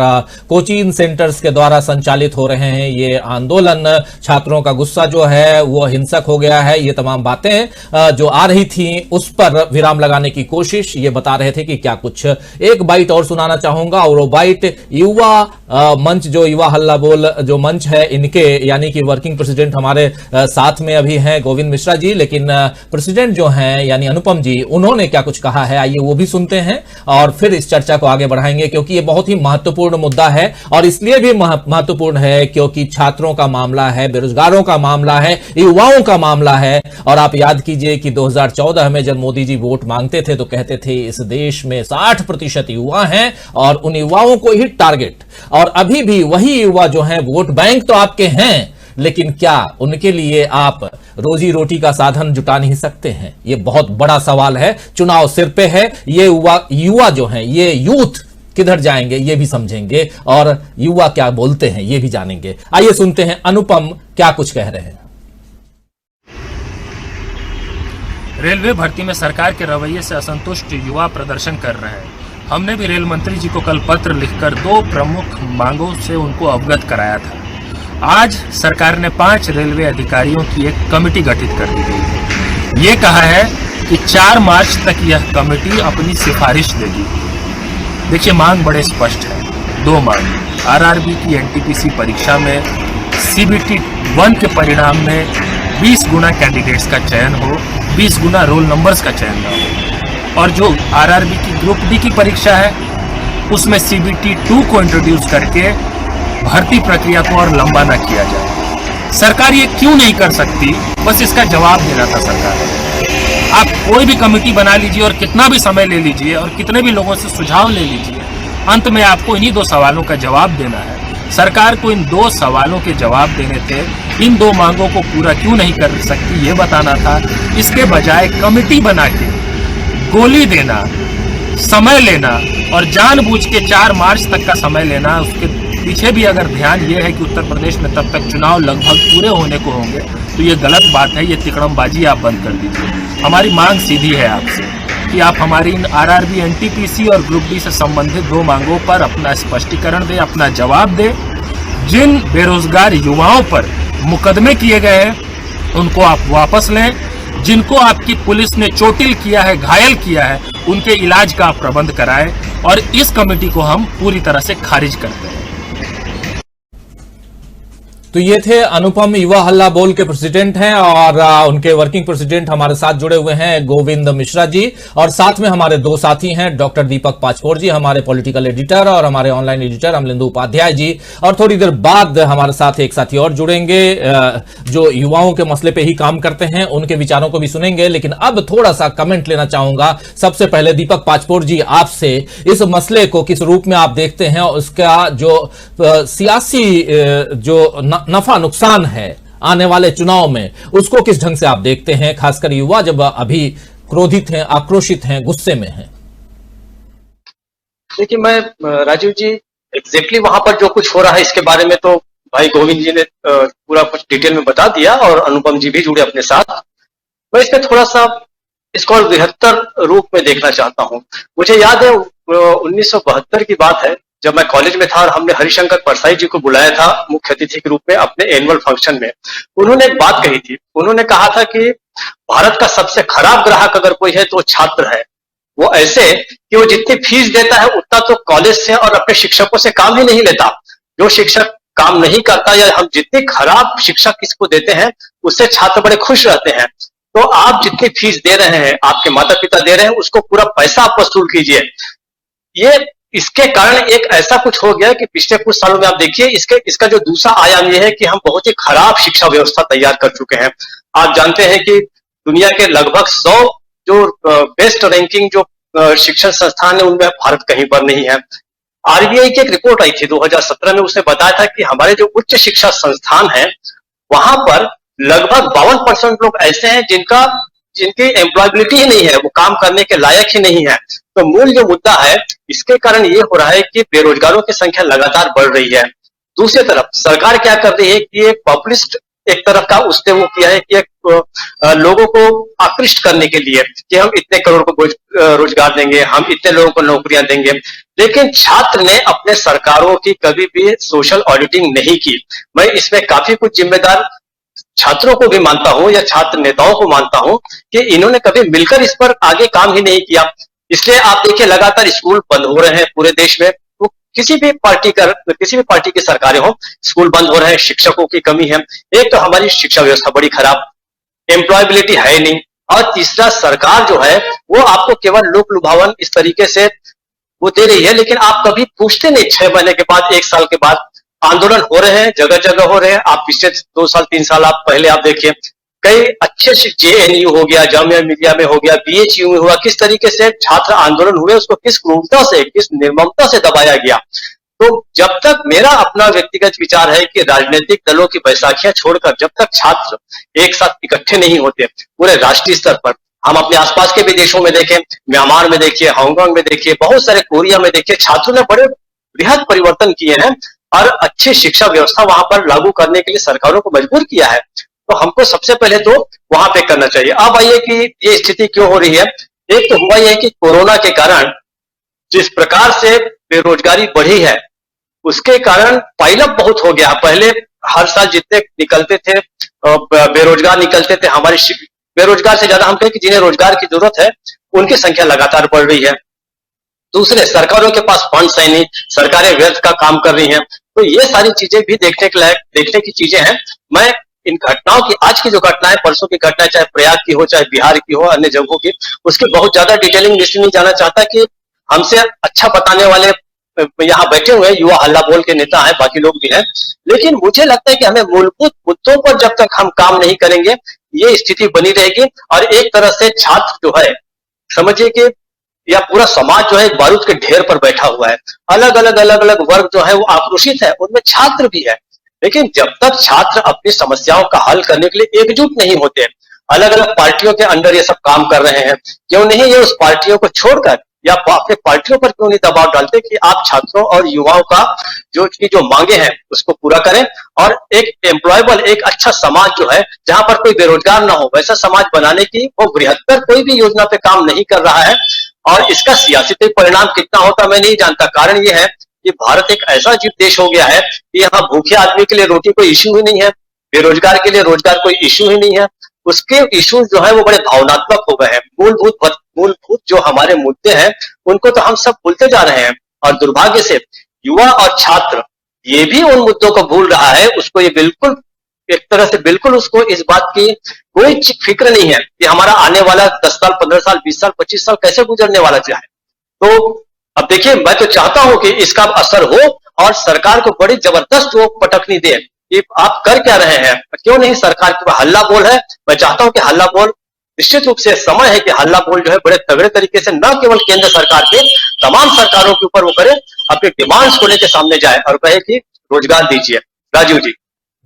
कोचिंग सेंटर्स के द्वारा संचालित हो रहे हैं ये आंदोलन, छात्रों का गुस्सा जो है वो हिंसक हो गया है, ये तमाम बातें जो आ रही थी उस पर विराम लगाने की कोशिश ये बता रहे थे कि क्या कुछ। एक बाइट और सुनाना चाहूंगा और वो बाइट युवा मंच जो युवा हल्ला बोल जो मंच है इनके यानी कि वर्किंग प्रेसिडेंट हमारे साथ में अभी हैं गोविंद मिश्रा जी, लेकिन प्रेसिडेंट जो हैं यानी अनुपम जी उन्होंने क्या कुछ कहा है आइए वो भी सुनते हैं और फिर इस चर्चा को आगे बढ़ाएंगे, क्योंकि ये बहुत ही महत्वपूर्ण मुद्दा है। और इसलिए भी महत्वपूर्ण है क्योंकि छात्रों का मामला है, बेरोजगारों का मामला है, युवाओं का मामला है। और आप याद कीजिए कि 2014 में जब मोदी जी वोट मांगते थे तो कहते थे इस देश में 60% युवा हैं और उन युवाओं को ही टारगेट। और अभी भी वही युवा जो हैं वोट बैंक तो आपके हैं, लेकिन क्या उनके लिए आप रोजी रोटी का साधन जुटा नहीं सकते हैं? ये बहुत बड़ा सवाल है। चुनाव सिर पे है। ये युवा जो हैं, ये यूथ किधर जाएंगे ये भी समझेंगे और युवा क्या बोलते हैं ये भी जानेंगे। आइए सुनते हैं अनुपम क्या कुछ कह रहे हैं।
रेलवे भर्ती में सरकार के रवैये से असंतुष्ट युवा प्रदर्शन कर रहे हैं। हमने भी रेल मंत्री जी को कल पत्र लिखकर 2 प्रमुख मांगों से उनको अवगत कराया था। आज सरकार ने 5 रेलवे अधिकारियों की एक कमेटी गठित कर दी गई है। ये कहा है कि 4 मार्च तक यह कमेटी अपनी सिफारिश देगी। देखिए मांग बड़े स्पष्ट है। 2 मांग। आरआरबी की एनटीपीसी परीक्षा में CBT 1 के परिणाम में 20 गुना कैंडिडेट्स का चयन हो, 20 गुना रोल नंबर्स का चयन ना हो। और जो आरआरबी की ग्रुप डी की परीक्षा है उसमें CBT 2 को इंट्रोड्यूस करके भर्ती प्रक्रिया को और लंबा ना किया जाए। सरकार ये क्यों नहीं कर सकती, बस इसका जवाब देना था सरकार को। आप कोई भी कमेटी बना लीजिए और कितना भी समय ले लीजिए और कितने भी लोगों से सुझाव ले लीजिए, अंत में आपको इन्हीं 2 सवालों का जवाब देना है। सरकार को इन 2 सवालों के जवाब देने थे, इन 2 मांगों को पूरा क्यों नहीं कर सकती ये बताना था। इसके बजाय कमेटी बना के गोली देना, समय लेना और जानबूझ के 4 मार्च तक का समय लेना, उसके पीछे भी अगर ध्यान ये है कि उत्तर प्रदेश में तब तक चुनाव लगभग पूरे होने को होंगे, तो ये गलत बात है। ये तिकड़मबाजी आप बंद कर दीजिए। हमारी मांग सीधी है आपसे कि आप हमारी इन आरआरबी, एनटीपीसी और ग्रुप डी से संबंधित 2 मांगों पर अपना स्पष्टीकरण दें, अपना जवाब दें। जिन बेरोजगार युवाओं पर मुकदमे किए गए हैं उनको आप वापस लें। जिनको आपकी पुलिस ने चोटिल किया है, घायल किया है, उनके इलाज का आप प्रबंध कराएं और इस कमेटी को हम पूरी तरह से खारिज करते हैं।
तो ये थे अनुपम युवा हल्ला बोल के प्रेसिडेंट हैं और उनके वर्किंग प्रेसिडेंट हमारे साथ जुड़े हुए हैं गोविंद मिश्रा जी, और साथ में हमारे 2 साथी हैं डॉक्टर दीपक पाचपोर जी, हमारे पॉलिटिकल एडिटर, और हमारे ऑनलाइन एडिटर अमलेंदु उपाध्याय जी। और थोड़ी देर बाद हमारे साथ एक साथी और जुड़ेंगे जो युवाओं के मसले पे ही काम करते हैं, उनके विचारों को भी सुनेंगे। लेकिन अब थोड़ा सा कमेंट लेना चाहूंगा। सबसे पहले दीपक पाचपोर जी, आपसे इस मसले को किस रूप में आप देखते हैं, उसका जो सियासी जो नफा नुकसान है आने वाले चुनाव में, उसको किस ढंग से आप देखते हैं, खासकर युवा जब अभी क्रोधित हैं, आक्रोशित हैं, गुस्से में हैं?
देखिए, मैं राजीव जी एग्जैक्टली वहां पर जो कुछ हो रहा है इसके बारे में तो भाई गोविंद जी ने पूरा कुछ डिटेल में बता दिया और अनुपम जी भी जुड़े अपने साथ। मैं इसमें थोड़ा सा इसको और बृहत्तर रूप में देखना चाहता हूं। मुझे याद है 1972 की बात है, जब मैं कॉलेज में था और हमने हरिशंकर परसाई जी को बुलाया था मुख्य अतिथि के रूप में अपने एनुअल फंक्शन में। उन्होंने एक बात कही थी, उन्होंने कहा था कि भारत का सबसे खराब ग्राहक अगर कोई है तो वो छात्र है। वो ऐसे कि वो जितनी फीस देता है उतना तो कॉलेज से और अपने शिक्षकों से काम ही नहीं लेता। जो शिक्षक काम नहीं करता या हम जितनी खराब शिक्षा किसको देते हैं उससे छात्र बड़े खुश रहते हैं। तो आप जितनी फीस दे रहे हैं, आपके माता पिता दे रहे हैं, उसको पूरा पैसा आप वसूल कीजिए। ये इसके कारण एक ऐसा कुछ हो गया कि पिछले कुछ सालों में आप देखिए इसका जो दूसरा आयाम ये है कि हम बहुत ही खराब शिक्षा व्यवस्था तैयार कर चुके हैं। आप जानते हैं कि दुनिया के लगभग 100 जो बेस्ट रैंकिंग जो शिक्षण संस्थान है उनमें भारत कहीं पर नहीं है। आरबीआई की एक रिपोर्ट आई थी 2017 में, उसने बताया था कि हमारे जो उच्च शिक्षा संस्थान है वहां पर लगभग 52% लोग ऐसे हैं जिनकी एम्प्लॉयबिलिटी ही नहीं है, वो काम करने के लायक ही नहीं है। तो मूल जो मुद्दा है इसके कारण ये हो रहा है कि बेरोजगारों की संख्या लगातार बढ़ रही है। दूसरी तरफ सरकार क्या कर रही है कि एक पॉपुलिस्ट एक तरफ का उसने वो किया है कि एक लोगों को आकृष्ट करने के लिए कि हम इतने करोड़ को रोजगार देंगे, हम इतने लोगों को नौकरियां देंगे। लेकिन छात्र ने अपने सरकारों की कभी भी सोशल ऑडिटिंग नहीं की। मैं इसमें काफी कुछ जिम्मेदार छात्रों को भी मानता हूं या छात्र नेताओं को मानता हूं कि इन्होंने कभी मिलकर इस पर आगे काम ही नहीं किया। इसलिए आप देखिए लगातार स्कूल बंद हो रहे हैं पूरे देश में। वो किसी भी पार्टी की सरकारें हो, स्कूल बंद हो रहे हैं, शिक्षकों की कमी है। एक तो हमारी शिक्षा व्यवस्था बड़ी खराब, एम्प्लॉयबिलिटी है नहीं, और तीसरा सरकार जो है वो आपको केवल लोक लुभावन इस तरीके से वो दे रही है, लेकिन आप कभी पूछते नहीं। 6 महीने के बाद, 1 साल के बाद आंदोलन हो रहे हैं, जगह जगह हो रहे हैं। आप पिछले 2 साल 3 साल आप पहले आप देखिए कई अच्छे जेएनयू हो गया, जामिया मिलिया में हो गया, बीएचयू में हुआ, किस तरीके से छात्र आंदोलन हुए, उसको किस क्रूरता से, किस निर्ममता से दबाया गया। तो जब तक मेरा अपना व्यक्तिगत विचार है कि राजनीतिक दलों की बैसाखियां छोड़कर जब तक छात्र एक साथ इकट्ठे नहीं होते पूरे राष्ट्रीय स्तर पर, हम अपने आसपास के भी देशों में देखें, म्यांमार में देखिए, हांगकांग में देखिए, बहुत सारे कोरिया में देखिए, छात्रों ने बड़े बृहद परिवर्तन किए हैं और अच्छी शिक्षा व्यवस्था वहां पर लागू करने के लिए सरकारों को मजबूर किया है। तो हमको सबसे पहले तो वहां पे करना चाहिए। अब आइए कि ये स्थिति क्यों हो रही है। एक तो हुआ यह कि कोरोना के कारण जिस प्रकार से बेरोजगारी बढ़ी है उसके कारण पाइलअप बहुत हो गया। पहले हर साल जितने निकलते थे बेरोजगार निकलते थे, हमारे बेरोजगार से ज्यादा हम कहें कि जिन्हें रोजगार की जरूरत है उनकी संख्या लगातार बढ़ रही है। दूसरे, सरकारों के पास फंड्स है नहीं, सरकारें व्यर्थ का काम कर रही हैं। तो ये सारी चीजें भी देखने की चीजें हैं। मैं इन घटनाओं की, आज की जो घटनाएं, परसों की घटनाएं, चाहे प्रयाग की हो, चाहे बिहार की हो, अन्य जगहों की, उसके बहुत ज्यादा डिटेलिंग लिस्ट नहीं जाना चाहता कि हमसे अच्छा बताने वाले यहाँ बैठे हुए युवा हल्ला बोल के नेता हैं, बाकी लोग भी हैं, लेकिन मुझे लगता है कि हमें मूलभूत मुद्दों पर जब तक हम काम नहीं करेंगे ये स्थिति बनी रहेगी। और एक तरह से छात्र जो है, समझिए कि या पूरा समाज जो है एक बारूद के ढेर पर बैठा हुआ है। अलग अलग वर्ग जो है वो आक्रोशित है, उनमें छात्र भी है, लेकिन जब तक छात्र अपनी समस्याओं का हल करने के लिए एकजुट नहीं होते, अलग अलग पार्टियों के अंडर ये सब काम कर रहे हैं, क्यों नहीं ये उस पार्टियों को छोड़कर या अपने पार्टियों पर क्यों नहीं दबाव डालते कि आप छात्रों और युवाओं का जो मांगे हैं उसको पूरा करें और एक एम्प्लॉयबल, एक अच्छा समाज जो है जहां पर कोई बेरोजगार ना हो, वैसा समाज बनाने की वो बृहत्तर कोई भी योजना पे काम नहीं कर रहा है। और इसका सियासी परिणाम कितना होता मैं नहीं जानता। कारण ये है कि भारत एक ऐसा अजीब देश हो गया है कि यहाँ भूखे आदमी के लिए रोटी कोई इश्यू ही नहीं है, बेरोजगार के लिए रोजगार कोई इश्यू ही नहीं है। उसके इश्यूज जो है वो बड़े भावनात्मक हो गए हैं। मूलभूत जो हमारे मुद्दे हैं उनको तो हम सब भूलते जा रहे हैं, और दुर्भाग्य से युवा और छात्र ये भी उन मुद्दों को भूल रहा है। उसको ये बिल्कुल एक तरह से बिल्कुल उसको इस बात की कोई फिक्र नहीं है कि हमारा आने वाला 10 साल, 15 साल, 20 साल, 25 साल कैसे गुजरने वाला चाहे। तो अब देखिए, मैं तो चाहता हूं कि इसका असर हो और सरकार को बड़ी जबरदस्त वो पटकनी दे कि आप कर क्या रहे हैं, क्यों नहीं सरकार के हल्ला बोल है। मैं चाहता हूं कि हल्ला बोल, निश्चित रूप से समय है कि हल्ला बोल जो है बड़े तगड़े तरीके से न केवल केंद्र सरकार के, तमाम सरकारों के ऊपर वो करे, अपने डिमांड्स को लेकर सामने जाए और कहे कि रोजगार दीजिए। राजीव जी।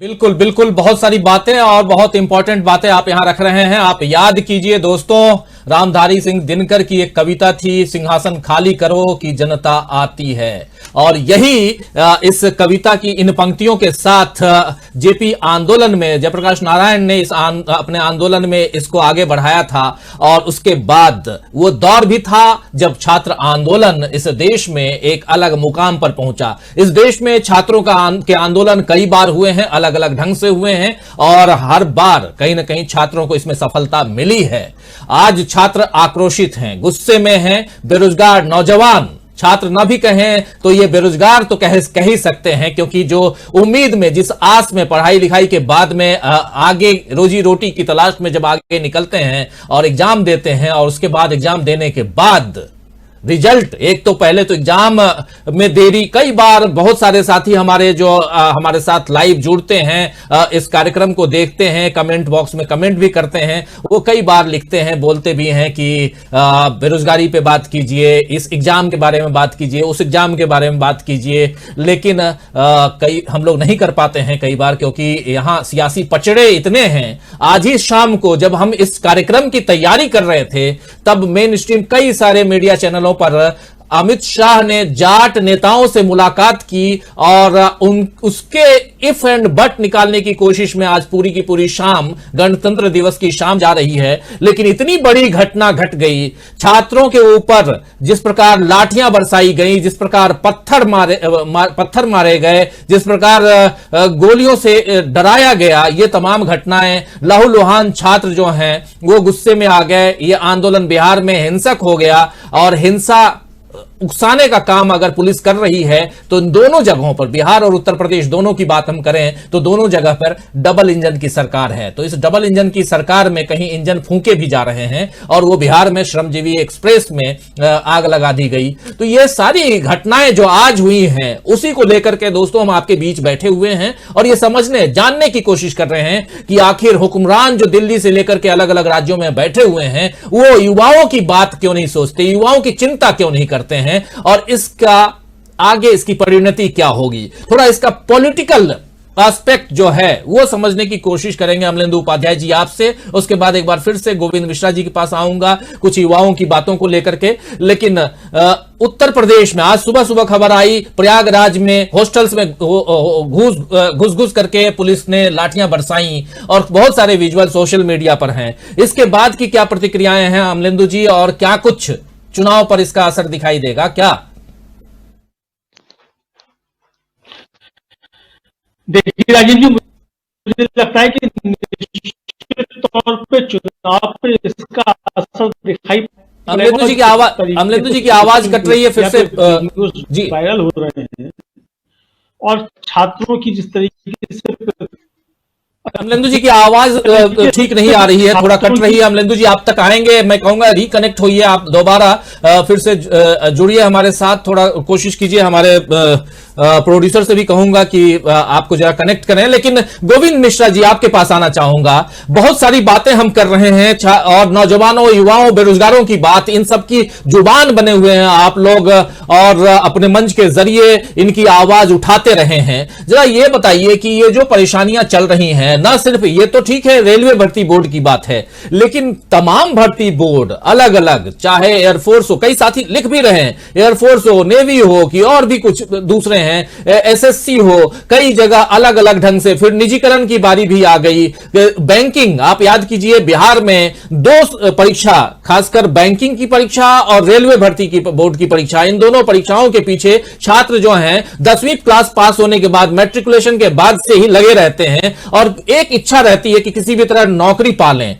बिल्कुल बिल्कुल, बहुत सारी बातें और बहुत इंपॉर्टेंट बातें आप यहां रख रहे हैं। आप याद कीजिए दोस्तों, रामधारी सिंह दिनकर की एक कविता थी, सिंहासन खाली करो कि जनता आती है। और यही इस कविता की इन पंक्तियों के साथ जेपी आंदोलन में जयप्रकाश नारायण ने अपने आंदोलन में इसको आगे बढ़ाया था। और उसके बाद वो दौर भी था जब छात्र आंदोलन इस देश में एक अलग मुकाम पर पहुंचा। इस देश में छात्रों के आंदोलन कई बार हुए हैं, अलग अलग ढंग से हुए हैं, और हर बार कहीं ना कहीं छात्रों को इसमें सफलता मिली है। आज छात्र आक्रोशित हैं, गुस्से में हैं। बेरोजगार नौजवान, छात्र न भी कहें तो ये बेरोजगार तो कह ही सकते हैं, क्योंकि जो उम्मीद में, जिस आस में पढ़ाई लिखाई के बाद में आगे रोजी रोटी की तलाश में जब आगे निकलते हैं और एग्जाम देते हैं, और उसके बाद एग्जाम देने के बाद रिजल्ट, एक तो पहले तो एग्जाम में देरी, कई बार बहुत सारे साथी हमारे जो हमारे साथ लाइव जुड़ते हैं, इस कार्यक्रम को देखते हैं, कमेंट बॉक्स में कमेंट भी करते हैं, वो कई बार लिखते हैं, बोलते भी हैं कि बेरोजगारी पे बात कीजिए, इस एग्जाम के बारे में बात कीजिए, उस एग्जाम के बारे में बात कीजिए, लेकिन कई हम लोग नहीं कर पाते हैं कई बार, क्योंकि यहाँ सियासी पचड़े इतने हैं। आज ही शाम को जब हम इस कार्यक्रम की तैयारी कर रहे थे, तब मेन स्ट्रीम कई सारे मीडिया चैनलों पर अमित शाह ने जाट नेताओं से मुलाकात की और उसके इफ एंड बट निकालने की कोशिश में आज पूरी की पूरी शाम, गणतंत्र दिवस की शाम जा रही है। लेकिन इतनी बड़ी घटना घट गई, छात्रों के ऊपर जिस प्रकार लाठियां बरसाई गई, जिस प्रकार पत्थर मारे गए, जिस प्रकार गोलियों से डराया गया, ये तमाम घटनाएं, लहूलुहान छात्र जो हैं वो गुस्से में आ गए। ये आंदोलन बिहार में हिंसक हो गया, और हिंसा उकसाने का काम अगर पुलिस कर रही है तो इन दोनों जगहों पर, बिहार और उत्तर प्रदेश दोनों की बात हम करें तो दोनों जगह पर डबल इंजन की सरकार है। तो इस डबल इंजन की सरकार में कहीं इंजन फूंके भी जा रहे हैं, और वो बिहार में श्रमजीवी एक्सप्रेस में आग लगा दी गई। तो ये सारी घटनाएं जो आज हुई हैं, उसी को लेकर के दोस्तों हम आपके बीच बैठे हुए हैं और ये समझने जानने की कोशिश कर रहे हैं कि आखिर हुक्मरान जो दिल्ली से लेकर के अलग अलग राज्यों में बैठे हुए हैं, वो युवाओं की बात क्यों नहीं सोचते, युवाओं की चिंता क्यों नहीं करते हैं, और इसका आगे इसकी परिणति क्या होगी। थोड़ा इसका पॉलिटिकल एस्पेक्ट जो है वो समझने की कोशिश करेंगे अमलेंदु उपाध्याय जी आपसे। उसके बाद एक बार फिर से गोविंद मिश्रा जी के पास आऊंगा कुछ युवाओं की बातों को लेकर के। लेकिन उत्तर प्रदेश में आज सुबह सुबह खबर आई, प्रयागराज में हॉस्टल्स में घुस करके पुलिस ने लाठियां बरसाई, और बहुत सारे विजुअल सोशल मीडिया पर हैं। इसके बाद की क्या प्रतिक्रियाएं हैं अमलेंदु जी, और क्या कुछ चुनाव पर इसका असर दिखाई देगा क्या?
देखिए राजीव जी, मुझे लगता है कि निश्चित तौर पे चुनाव पे इसका असर दिखाई।
अमलेंदु जी की आवाज कट रही है फिर से जी।
वायरल हो रहे हैं, और छात्रों की जिस तरीके से
अमलेंदु जी की आवाज ठीक नहीं आ रही है, थोड़ा कट रही है। अमलेंदु जी आप तक आएंगे, मैं कहूंगा रिकनेक्ट होइए आप दोबारा, फिर से जुड़िए हमारे साथ, थोड़ा कोशिश कीजिए। हमारे प्रोड्यूसर से भी कहूंगा कि आपको जरा कनेक्ट करें। लेकिन गोविंद मिश्रा जी आपके पास आना चाहूंगा। बहुत सारी बातें हम कर रहे हैं और नौजवानों, युवाओं, बेरोजगारों की बात, इन सब की जुबान बने हुए हैं आप लोग और अपने मंच के जरिए इनकी आवाज उठाते रहे हैं। जरा ये बताइए कि ये जो परेशानियां चल रही हैं, ना सिर्फ ये तो ठीक है रेलवे भर्ती बोर्ड की बात है, लेकिन तमाम भर्ती बोर्ड अलग अलग, चाहे एयरफोर्स हो, कई साथी लिख भी रहे हैं, एयरफोर्स हो, नेवी हो कि और भी कुछ दूसरे हैं, एसएससी हो, कई जगह अलग अलग ढंग से। फिर निजीकरण की बारी भी आ गई। बैंकिंग, आप याद कीजिए बिहार में 2 परीक्षा, खासकर बैंकिंग की परीक्षा और रेलवे भर्ती की बोर्ड की परीक्षा, इन दोनों परीक्षाओं के पीछे छात्र जो हैं 10वीं क्लास पास होने के बाद, मैट्रिकुलेशन के बाद से ही लगे रहते हैं और एक इच्छा रहती है कि किसी भी तरह नौकरी पालें।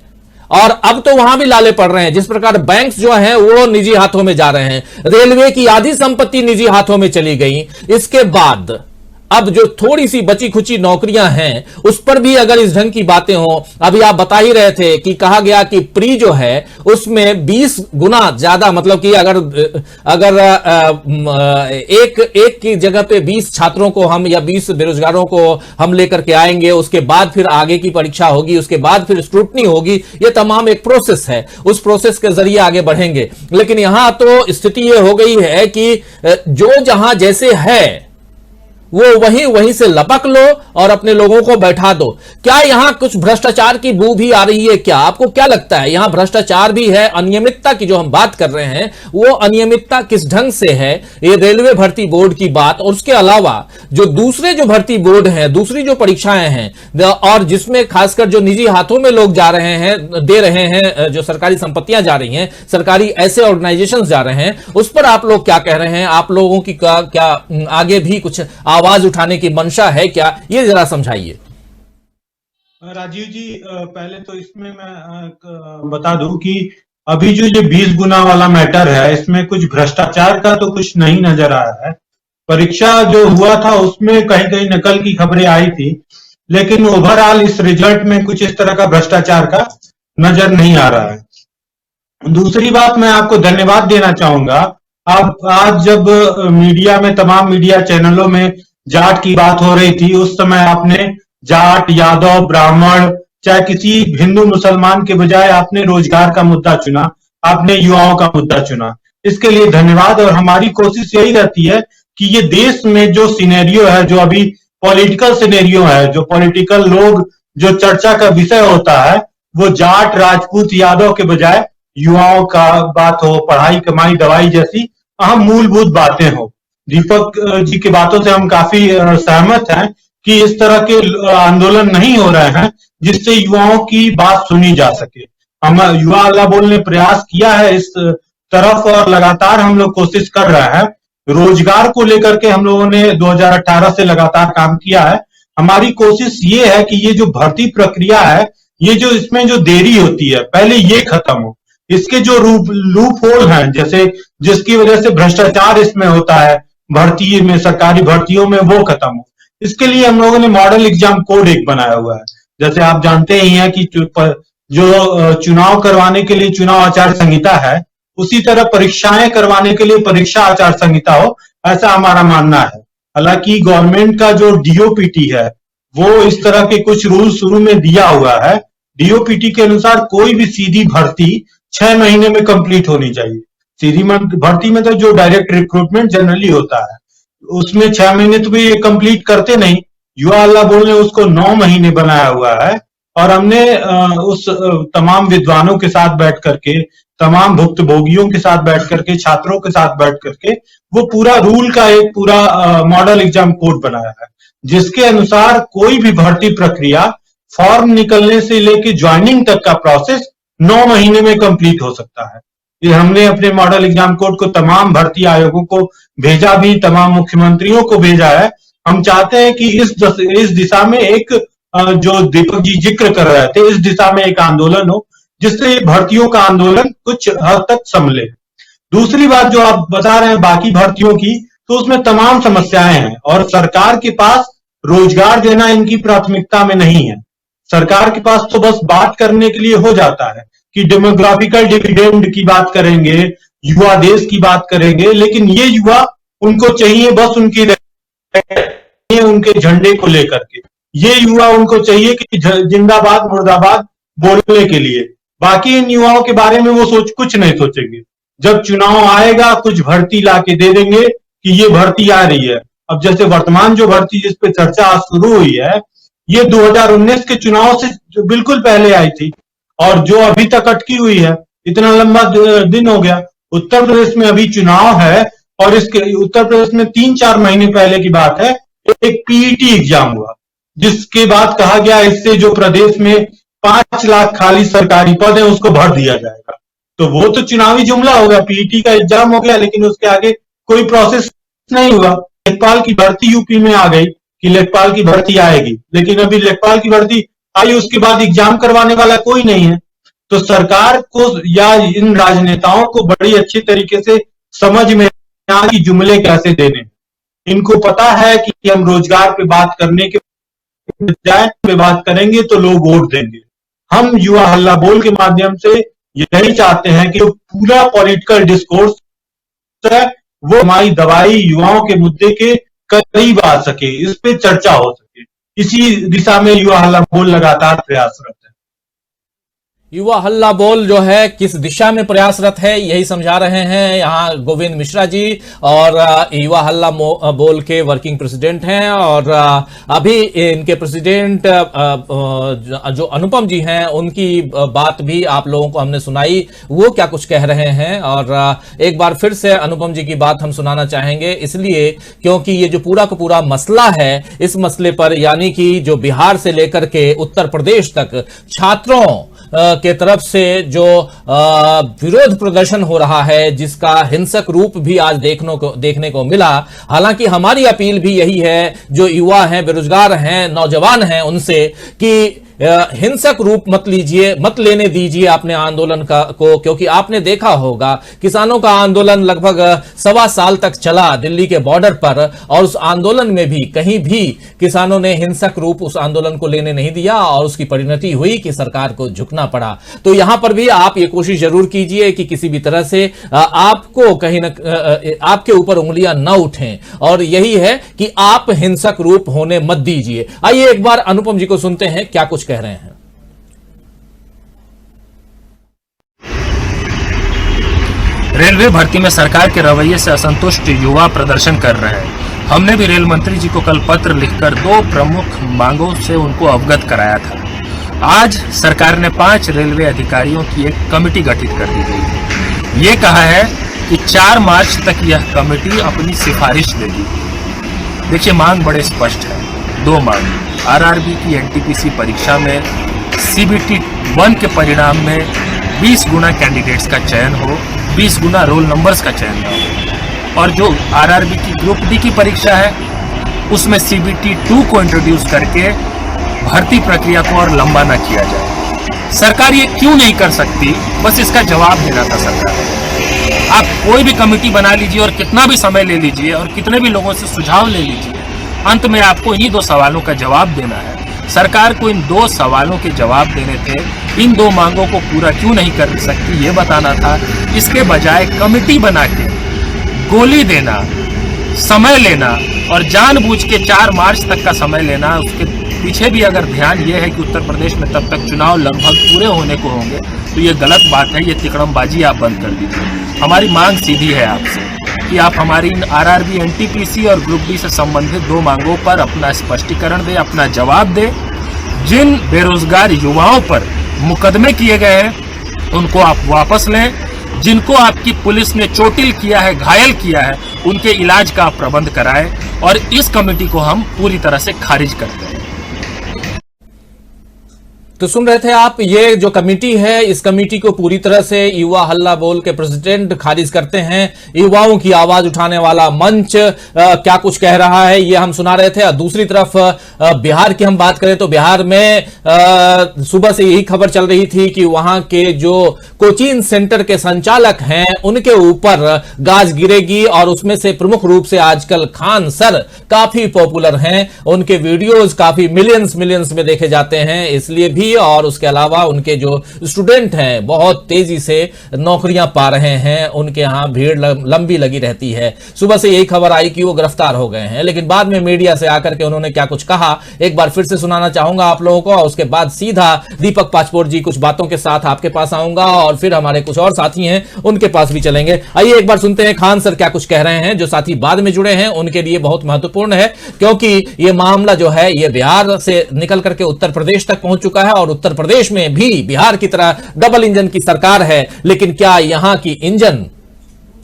और अब तो वहां भी लाले पड़ रहे हैं। जिस प्रकार बैंक्स जो हैं वो निजी हाथों में जा रहे हैं, रेलवे की आधी संपत्ति निजी हाथों में चली गई। इसके बाद अब जो थोड़ी सी बची खुची नौकरियां हैं उस पर भी अगर इस ढंग की बातें हो, अभी आप बता ही रहे थे कि कहा गया कि प्री जो है उसमें 20 गुना ज्यादा, मतलब कि अगर एक की जगह पे 20 छात्रों को हम या 20 बेरोजगारों को हम लेकर के आएंगे, उसके बाद फिर आगे की परीक्षा होगी, उसके बाद फिर स्क्रूटनी होगी, ये तमाम एक प्रोसेस है, उस प्रोसेस के जरिए आगे बढ़ेंगे। लेकिन यहां तो स्थिति ये हो गई है कि जो जहां जैसे है वो वहीं से लपक लो और अपने लोगों को बैठा दो। क्या यहां कुछ भ्रष्टाचार की बू भी आ रही है? क्या आपको क्या लगता है यहां भ्रष्टाचार भी है? अनियमितता की जो हम बात कर रहे हैं वो अनियमितता किस ढंग से है? ये रेलवे भर्ती बोर्ड की बात और उसके अलावा जो दूसरे जो भर्ती बोर्ड हैं, दूसरी जो परीक्षाएं हैं और जिसमें खासकर जो निजी हाथों में लोग जा रहे हैं, दे रहे हैं, जो सरकारी संपत्तियां जा रही हैं, सरकारी ऐसे ऑर्गेनाइजेशंस जा रहे हैं, उस पर आप लोग क्या कह रहे हैं? आप लोगों की क्या आगे भी कुछ आवाज उठाने की मंशा है क्या? ये जरा समझाइए।
राजीव जी, पहले तो इसमें मैं बता दूं कि अभी जो ये 20 गुना वाला मैटर है, इसमें कुछ भ्रष्टाचार का तो कुछ नहीं नजर आ रहा है। परीक्षा जो हुआ था उसमें कहीं कहीं नकल की खबरें आई थी, लेकिन ओवरऑल इस रिजल्ट में कुछ इस तरह का भ्रष्टाचार का नजर नहीं आ रहा है। दूसरी बात, मैं आपको धन्यवाद देना चाहूंगा। आप आज जब मीडिया में, तमाम मीडिया चैनलों में जाट की बात हो रही थी, उस समय आपने जाट, यादव, ब्राह्मण, चाहे किसी हिंदू मुसलमान के बजाय आपने रोजगार का मुद्दा चुना, आपने युवाओं का मुद्दा चुना। इसके लिए धन्यवाद। और हमारी कोशिश यही रहती है कि ये देश में जो सिनेरियो है, जो अभी पॉलिटिकल सिनेरियो है, जो पॉलिटिकल लोग, जो चर्चा का विषय होता है, वो जाट, राजपूत, यादव के बजाय युवाओं का बात हो, पढ़ाई, कमाई, दवाई जैसी अहम मूलभूत बातें हो। दीपक जी की बातों से हम काफी सहमत हैं कि इस तरह के आंदोलन नहीं हो रहे हैं जिससे युवाओं की बात सुनी जा सके। हम युवा अल्लाह बोल ने प्रयास किया है इस तरफ और लगातार हम लोग कोशिश कर रहे हैं। रोजगार को लेकर के हम लोगों ने 2018 से लगातार काम किया है। हमारी कोशिश ये है कि ये जो भर्ती प्रक्रिया है, ये जो इसमें जो देरी होती है, पहले ये खत्म हो। इसके जो लूप होल हैं, जैसे जिसकी वजह से भ्रष्टाचार इसमें होता है भर्ती में, सरकारी भर्तियों में, वो खत्म हो। इसके लिए हम लोगों ने मॉडल एग्जाम कोड एक बनाया हुआ है। जैसे आप जानते ही हैं कि जो चुनाव करवाने के लिए चुनाव आचार संहिता है, उसी तरह परीक्षाएं करवाने के लिए परीक्षा आचार संहिता हो, ऐसा हमारा मानना है। हालांकि गवर्नमेंट का जो डीओपीटी है वो इस तरह के कुछ रूल शुरू में दिया हुआ है। डीओपीटी के अनुसार कोई भी सीधी भर्ती 6 महीने में कंप्लीट होनी चाहिए। सीधी भर्ती में तो जो डायरेक्ट रिक्रूटमेंट जनरली होता है उसमें 6 महीने तो भी ये कंप्लीट करते नहीं। युवा अल्लाह बोल ने उसको 9 महीने बनाया हुआ है और हमने उस तमाम विद्वानों के साथ बैठ करके, तमाम भुक्तभोगियों के साथ बैठ करके, छात्रों के साथ बैठ करके वो पूरा रूल का एक पूरा मॉडल एग्जाम कोड बनाया है, जिसके अनुसार कोई भी भर्ती प्रक्रिया फॉर्म निकलने से लेके ज्वाइनिंग तक का प्रोसेस 9 महीने में कंप्लीट हो सकता है। ये हमने अपने मॉडल एग्जाम कोड को तमाम भर्ती आयोगों को भेजा भी, तमाम मुख्यमंत्रियों को भेजा है। हम चाहते हैं कि इस दिशा में एक, जो दीपक जी जिक्र कर रहे थे, इस दिशा में एक आंदोलन हो जिससे भर्तियों का आंदोलन कुछ हद तक संभले। दूसरी बात जो आप बता रहे हैं बाकी भर्तियों की, तो उसमें तमाम समस्याएं हैं और सरकार के पास रोजगार देना इनकी प्राथमिकता में नहीं है। सरकार के पास तो बस बात करने के लिए हो जाता है कि डेमोग्राफिकल डिविडेंड की बात करेंगे, युवा देश की बात करेंगे, लेकिन ये युवा उनको चाहिए बस उनके झंडे को लेकर के। ये युवा उनको चाहिए कि जिंदाबाद मुर्दाबाद बोलने के लिए। बाकी इन युवाओं के बारे में वो कुछ नहीं सोचेंगे। जब चुनाव आएगा कुछ भर्ती लाके दे देंगे कि ये भर्ती आ रही है। अब जैसे वर्तमान जो भर्ती जिस पे चर्चा आज शुरू हुई है, ये 2019 के चुनाव से बिल्कुल पहले आई थी और जो अभी तक अटकी हुई है। इतना लंबा दिन हो गया। उत्तर प्रदेश में अभी चुनाव है और इसके उत्तर प्रदेश में 3-4 महीने पहले की बात है, एक पीईटी एग्जाम हुआ, जिसके बाद कहा गया इससे जो प्रदेश में 5 लाख खाली सरकारी पद है उसको भर दिया जाएगा। तो वो तो चुनावी जुमला हो गया, पीईटी का एग्जाम हो गया, लेकिन उसके आगे कोई प्रोसेस नहीं हुआ। लेखपाल की भर्ती यूपी में आ गई कि लेखपाल की भर्ती आएगी, लेकिन अभी लेखपाल की भर्ती आई, उसके बाद एग्जाम करवाने वाला कोई नहीं है। तो सरकार को या इन राजनेताओं को बड़ी अच्छी तरीके से समझ में आ कि जुमले कैसे देने। इनको पता है कि हम रोजगार पे बात करने के बजाय पे बात करेंगे तो लोग वोट देंगे। हम युवा हल्ला बोल के माध्यम से यही चाहते हैं कि पूरा पॉलिटिकल डिस्कोर्स है वो हमारी दवाई युवाओं के मुद्दे के करीब आ सके, इस पे चर्चा हो सके। इसी दिशा में युवा हल्ला बोल लगातार प्रयासरत है।
युवा हल्ला बोल जो है किस दिशा में प्रयासरत है यही समझा रहे हैं यहाँ गोविंद मिश्रा जी, और युवा हल्ला बोल के वर्किंग प्रेसिडेंट हैं। और अभी इनके प्रेसिडेंट जो अनुपम जी हैं उनकी बात भी आप लोगों को हमने सुनाई, वो क्या कुछ कह रहे हैं। और एक बार फिर से अनुपम जी की बात हम सुनाना चाहेंगे, इसलिए क्योंकि ये जो पूरा का पूरा मसला है, इस मसले पर यानी कि जो बिहार से लेकर के उत्तर प्रदेश तक छात्रों के तरफ से जो विरोध प्रदर्शन हो रहा है, जिसका हिंसक रूप भी आज देखने को मिला। हालांकि हमारी अपील भी यही है, जो युवा हैं, बेरोजगार हैं, नौजवान हैं, उनसे कि हिंसक रूप मत लीजिए, मत लेने दीजिए अपने आंदोलन को, क्योंकि आपने देखा होगा किसानों का आंदोलन लगभग 1.25 साल तक चला दिल्ली के बॉर्डर पर, और उस आंदोलन में भी कहीं भी किसानों ने हिंसक रूप उस आंदोलन को लेने नहीं दिया और उसकी परिणति हुई कि सरकार को झुकना पड़ा। तो यहां पर भी आप ये कोशिश जरूर कीजिए कि किसी भी तरह से आपको कहीं न आपके ऊपर उंगलियां न उठें, और यही है कि आप हिंसक रूप होने मत दीजिए। आइए एक बार अनुपम जी को सुनते हैं क्या कुछ कह रहे हैं।
रेलवे भर्ती में सरकार के रवैये से असंतुष्ट युवा प्रदर्शन कर रहे हैं। हमने भी रेल मंत्री जी को कल पत्र लिखकर 2 प्रमुख मांगों से उनको अवगत कराया था। आज सरकार ने 5 रेलवे अधिकारियों की एक कमेटी गठित कर दी गई है। ये कहा है कि 4 मार्च तक यह कमेटी अपनी सिफारिश देगी। देखिए, मांग बड़े स्पष्ट है। 2 मांग, आरआरबी की एनटीपीसी परीक्षा में सीबीटी 1 के परिणाम में 20 गुना कैंडिडेट्स का चयन हो, 20 गुना रोल नंबर्स का चयन न हो, और जो आरआरबी की ग्रुप डी की परीक्षा है उसमें सीबीटी 2 को इंट्रोड्यूस करके भर्ती प्रक्रिया को और लंबा न किया जाए। सरकार ये क्यों नहीं कर सकती, बस इसका जवाब देना था सरकार। आप कोई भी कमेटी बना लीजिए और कितना भी समय ले लीजिए और कितने भी लोगों से सुझाव ले लीजिए, अंत में आपको इन्हीं 2 सवालों का जवाब देना है। सरकार को इन 2 सवालों के जवाब देने थे। इन 2 मांगों को पूरा क्यों नहीं कर सकती ये बताना था। इसके बजाय कमेटी बना के गोली देना, समय लेना और जानबूझ के 4 मार्च तक का समय लेना, उसके पीछे भी अगर ध्यान ये है कि उत्तर प्रदेश में तब तक चुनाव लगभग पूरे होने को होंगे, तो ये गलत बात है। ये तिकड़मबाजी आप बंद कर दीजिए। हमारी मांग सीधी है आपसे कि आप हमारी आरआरबी, एनटीपीसी और ग्रुप डी से संबंधित 2 मांगों पर अपना स्पष्टीकरण दें, अपना जवाब दें। जिन बेरोजगार युवाओं पर मुकदमे किए गए हैं उनको आप वापस लें। जिनको आपकी पुलिस ने चोटिल किया है, घायल किया है, उनके इलाज का आप प्रबंध कराएं, और इस कमेटी को हम पूरी तरह से खारिज करते हैं।
तो सुन रहे थे आप, ये जो कमेटी है, इस कमेटी को पूरी तरह से युवा हल्ला बोल के प्रेसिडेंट खारिज करते हैं। युवाओं की आवाज उठाने वाला मंच क्या कुछ कह रहा है, ये हम सुना रहे थे। और दूसरी तरफ बिहार की हम बात करें तो बिहार में सुबह से यही खबर चल रही थी कि वहां के जो कोचिंग सेंटर के संचालक हैं उनके ऊपर गाज गिरेगी, और उसमें से प्रमुख रूप से आजकल खान सर काफी पॉपुलर हैं। उनके वीडियोज काफी मिलियंस में देखे जाते हैं, इसलिए भी। और उसके अलावा उनके जो स्टूडेंट हैं बहुत तेजी से नौकरियां पा रहे हैं, उनके यहां भीड़ लंबी लगी रहती है। सुबह से यही खबर आई कि वो गिरफ्तार हो गए हैं, लेकिन बाद में मीडिया से आकर के उन्होंने क्या कुछ कहा एक बार फिर से सुनाना चाहूंगा आप लोगों को। और उसके बाद सीधा दीपक पाचपोर जी कुछ बातों के साथ आपके पास आऊंगा, और फिर हमारे कुछ और साथी हैं उनके पास भी चलेंगे। आइए एक बार सुनते हैं खान सर क्या कुछ कह रहे हैं। जो साथी बाद में जुड़े हैं उनके लिए बहुत महत्वपूर्ण है, क्योंकि यह मामला जो है ये बिहार से निकल करके उत्तर प्रदेश तक पहुंच चुका है, और उत्तर प्रदेश में भी बिहार की तरह डबल इंजन की सरकार है। लेकिन क्या यहां की इंजन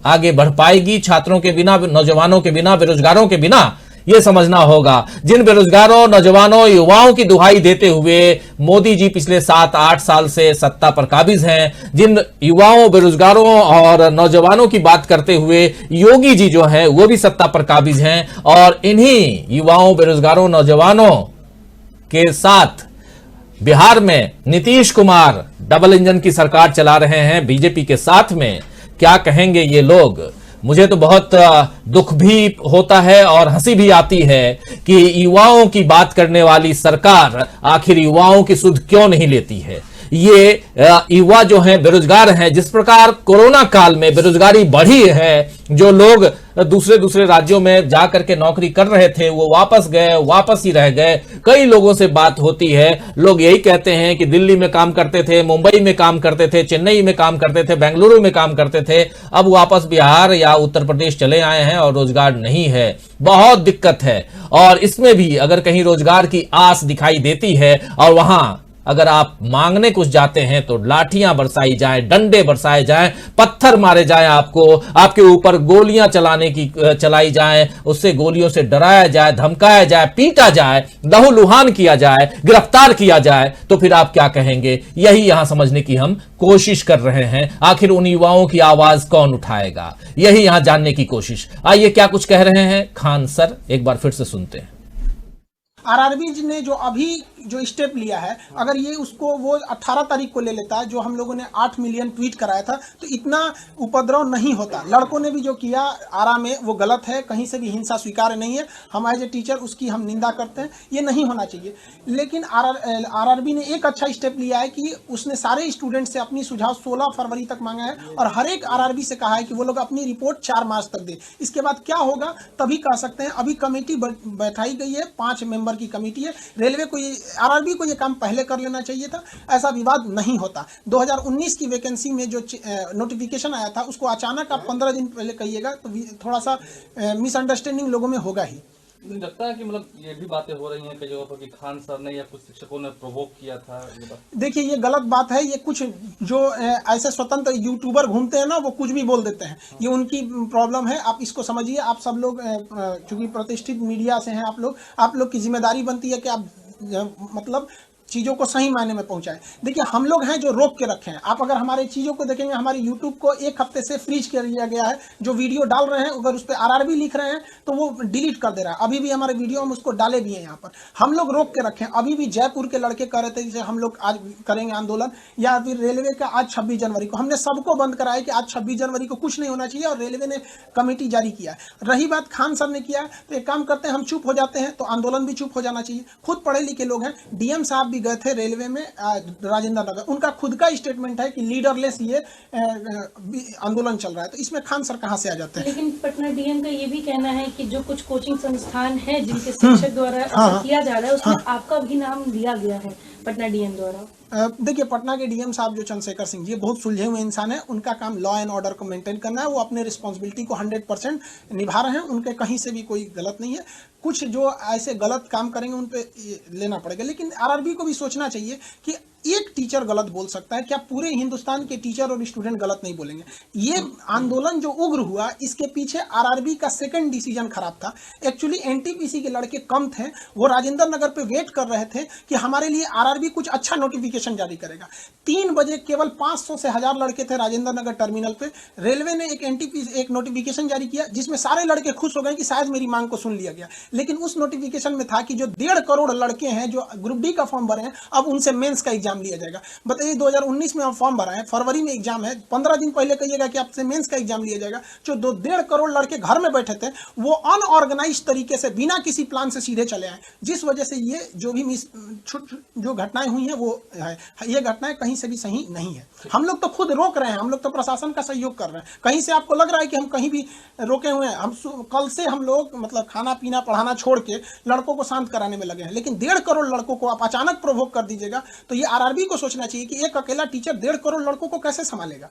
आगे बढ़ पाएगी छात्रों के बिना, नौजवानों के बिना, बेरोजगारों के बिना? यह समझना होगा। जिन बेरोजगारों, नौजवानों, युवाओं की दुहाई देते हुए मोदी जी पिछले 7-8 साल से सत्ता पर काबिज हैं, जिन युवाओं, बेरोजगारों और नौजवानों की बात करते हुए योगी जी जो है वो भी सत्ता पर काबिज हैं, और इन्हीं युवाओं, बेरोजगारों, नौजवानों के साथ बिहार में नीतीश कुमार डबल इंजन की सरकार चला रहे हैं बीजेपी के साथ में। क्या कहेंगे ये लोग? मुझे तो बहुत दुख भी होता है और हंसी भी आती है कि युवाओं की बात करने वाली सरकार आखिर युवाओं की सुध क्यों नहीं लेती है। ये युवा जो हैं, बेरोजगार हैं, जिस प्रकार कोरोना काल में बेरोजगारी बढ़ी है, जो लोग दूसरे राज्यों में जाकर के नौकरी कर रहे थे वो वापस गए, वापस ही रह गए। कई लोगों से बात होती है, लोग यही कहते हैं कि दिल्ली में काम करते थे, मुंबई में काम करते थे, चेन्नई में काम करते थे, बेंगलुरु में काम करते थे, अब वापस बिहार या उत्तर प्रदेश चले आए हैं और रोजगार नहीं है। बहुत दिक्कत है। और इसमें भी अगर कहीं रोजगार की आस दिखाई देती है और वहां अगर आप मांगने कुछ जाते हैं तो लाठियां बरसाई जाएं, डंडे बरसाए जाएं, पत्थर मारे जाएं, आपके ऊपर गोलियां चलाई जाएं, उससे गोलियों से डराया जाए, धमकाया जाए, पीटा जाए, लहूलुहान किया जाए, गिरफ्तार किया जाए, तो फिर आप क्या कहेंगे? यही यहां समझने की हम कोशिश कर रहे हैं। आखिर उन युवाओं की आवाज कौन उठाएगा, यही यहां जानने की कोशिश। आइए क्या कुछ कह रहे हैं खान सर, एक बार फिर से सुनते हैं।
आरआरबी ने जो अभी जो स्टेप लिया है, अगर ये उसको वो 18 तारीख को ले लेता, जो हम लोगों ने 8 मिलियन ट्वीट कराया था, तो इतना उपद्रव नहीं होता। लड़कों ने भी जो किया आरा में वो गलत है, कहीं से भी हिंसा स्वीकार्य नहीं है। हम एज ए टीचर उसकी हम निंदा करते हैं, ये नहीं होना चाहिए। लेकिन आरआरबी ने एक अच्छा स्टेप लिया है कि उसने सारे स्टूडेंट से अपनी सुझाव 16 फरवरी तक मांगा है, और हर एक आरआरबी से कहा है कि वो लोग अपनी रिपोर्ट 4 मार्च तक दे। इसके बाद क्या होगा तभी कह सकते हैं। अभी कमेटी बैठाई गई है, 5 मेंबर की कमेटी है। रेलवे को आरआरबी को ये काम पहले कर लेना चाहिए था, ऐसा विवाद नहीं होता। 2019 की वैकेंसी में जो नोटिफिकेशन आया था उसको अचानक आप 15 दिन पहले कहिएगा तो थोड़ा सा मिसअंडरस्टैंडिंग लोगों में होगा ही।
मुझे लगता है कि मतलब ये भी बातें हो रही हैं कई जगहों पर कि खान सर ने या कुछ शिक्षकों ने प्रोवोक किया था।
देखिए ये गलत बात है। ये कुछ जो ऐसे स्वतंत्र यूट्यूबर घूमते हैं ना, वो कुछ भी बोल देते हैं, ये उनकी प्रॉब्लम है। आप इसको समझिए। आप सब लोग चूंकि प्रतिष्ठित मीडिया से हैं, आप लोग की जिम्मेदारी बनती है कि आप मतलब चीज़ों को सही मायने में पहुंचाएं। देखिए हम लोग हैं जो रोक के रखे हैं। आप अगर हमारे चीज़ों को देखेंगे, हमारे यूट्यूब को 1 हफ्ते से फ्रीज कर दिया गया है। जो वीडियो डाल रहे हैं अगर उस पर आरआरबी लिख रहे हैं तो वो डिलीट कर दे रहा है। अभी भी हमारे वीडियो हम उसको डाले भी हैं यहाँ पर। हम लोग रोक के रखे हैं। अभी भी जयपुर के लड़के कह रहे थे जैसे हम लोग आज करेंगे आंदोलन, या फिर रेलवे का आज 26 जनवरी को। हमने सबको बंद कराया कि आज 26 जनवरी को कुछ नहीं होना चाहिए, और रेलवे ने कमेटी जारी किया है। रही बात खान सर ने किया है, तो एक काम करते हैं, हम चुप हो जाते हैं तो आंदोलन भी चुप हो जाना चाहिए। खुद पढ़े लिखे लोग हैं। डीएम साहब भी गए थे रेलवे में राजेंद्र नगर, उनका खुद का स्टेटमेंट है कि लीडरलेस ये आंदोलन चल रहा है। तो इसमें खान सर कहां से आ जाते हैं?
लेकिन पटना डीएम का ये भी कहना है कि जो कुछ कोचिंग संस्थान है जिनके शिक्षक द्वारा ऐसा किया जा रहा है, उसमें आपका भी नाम लिया गया है पटना डीएम द्वारा।
देखिए पटना के डीएम साहब जो चंद्रशेखर सिंह जी बहुत सुलझे हुए इंसान है। उनका काम लॉ एंड ऑर्डर को मेंटेन करना है। वो अपने रिस्पॉन्सिबिलिटी को 100% निभा रहे हैं। उनके कहीं से भी कोई गलत नहीं है। कुछ जो ऐसे गलत काम करेंगे उन पे लेना पड़ेगा। लेकिन आरआरबी को भी सोचना चाहिए कि एक टीचर गलत बोल सकता है, क्या पूरे हिंदुस्तान के टीचर और स्टूडेंट गलत नहीं बोलेंगे? ये आंदोलन जो उग्र हुआ, इसके पीछे आरआरबी का सेकंड डिसीजन खराब था। एक्चुअली एनटीपीसी के लड़के कम थे, वो राजेंद्र नगर पे वेट कर रहे थे कि हमारे लिए आरआरबी कुछ अच्छा नोटिफिकेशन जारी करेगा। 3 बजे केवल 500 से 1000 लड़के थे राजेंद्र नगर टर्मिनल पे। रेलवे ने एक नोटिफिकेशन जारी किया जिसमें सारे लड़के खुश हो गए कि शायद मेरी मांग को सुन लिया गया, लेकिन उस नोटिफिकेशन में था कि जो 1.5 करोड़ लड़के हैं जो ग्रुप डी का फॉर्म भरे हैं, अब उनसे मेंस का एग्जाम लिया जाएगा। बताइए, 2019 में हम फॉर्म भरा है, फरवरी में एग्जाम है, 15 दिन पहले कहिएगा कि आपसे मेंस का एग्जाम लिया जाएगा। जो 1.5 करोड़ लड़के घर में बैठे थे, वो अनऑर्गेनाइज तरीके से बिना किसी प्लान से सीधे चले आए, जिस वजह से ये जो भी जो घटनाएं हुई हैं वो है, ये घटनाएं कहीं से भी सही नहीं है। हम लोग तो खुद रोक रहे हैं, हम लोग तो प्रशासन का सहयोग कर रहे हैं। कहीं से आपको लग रहा है कि हम कहीं भी रोके हुए हैं? हम कल से हम लोग मतलब खाना पीना पढ़ाना छोड़ के लड़कों को शांत कराने में लगे हैं, लेकिन 1.5 करोड़ लड़कों को आप अचानक प्रोवोक कर दीजिएगा तो ये आरआरबी को सोचना चाहिए कि एक अकेला टीचर 1.5 करोड़ लड़कों को कैसे संभालेगा।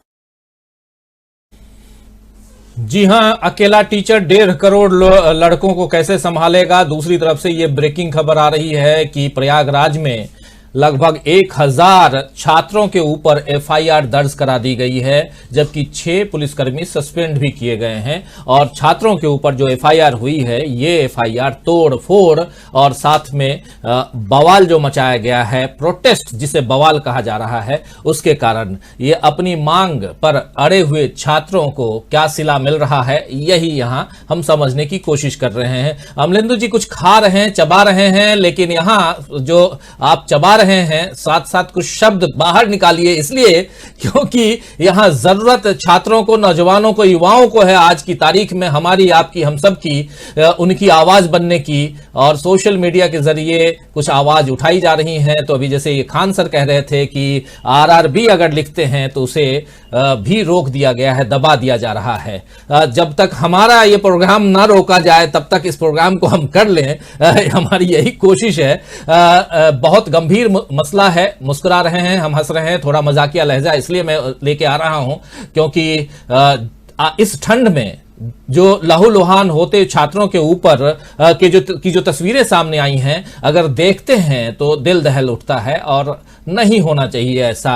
जी हां, अकेला टीचर 1.5 करोड़ लड़कों को कैसे संभालेगा। दूसरी तरफ से ये ब्रेकिंग खबर आ रही है कि प्रयागराज में लगभग 1000 छात्रों के ऊपर एफआईआर दर्ज करा दी गई है, जबकि 6 पुलिसकर्मी सस्पेंड भी किए गए हैं। और छात्रों के ऊपर जो एफआईआर हुई है, ये एफआईआर तोड़ फोड़ और साथ में बवाल जो मचाया गया है, प्रोटेस्ट जिसे बवाल कहा जा रहा है, उसके कारण ये अपनी मांग पर अड़े हुए छात्रों को क्या सिला मिल रहा है, यही यहां हम समझने की कोशिश कर रहे हैं। अमलेंदु जी कुछ खा रहे हैं, चबा रहे हैं, लेकिन यहां जो आप चबा रहे हैं साथ साथ कुछ शब्द बाहर निकालिए, इसलिए क्योंकि यहां जरूरत छात्रों को, नौजवानों को, युवाओं को है आज की तारीख में, हमारी, आपकी, हम सब की, उनकी आवाज बनने की। और सोशल मीडिया के जरिए कुछ आवाज उठाई जा रही है। तो अभी जैसे ये खान सर कह रहे थे कि आरआरबी अगर लिखते हैं तो उसे भी रोक दिया गया है, दबा दिया जा रहा है। जब तक हमारा ये प्रोग्राम ना रोका जाए तब तक इस प्रोग्राम को हम कर लें, हमारी यही कोशिश है। बहुत गंभीर मसला है, मुस्कुरा रहे हैं, हम हंस रहे हैं, थोड़ा मजाकिया लहजा इसलिए मैं लेके आ रहा हूं क्योंकि इस ठंड में जो लहूलुहान होते छात्रों के ऊपर की जो तस्वीरें सामने आई हैं, अगर देखते हैं तो दिल दहल उठता है। और नहीं होना चाहिए ऐसा,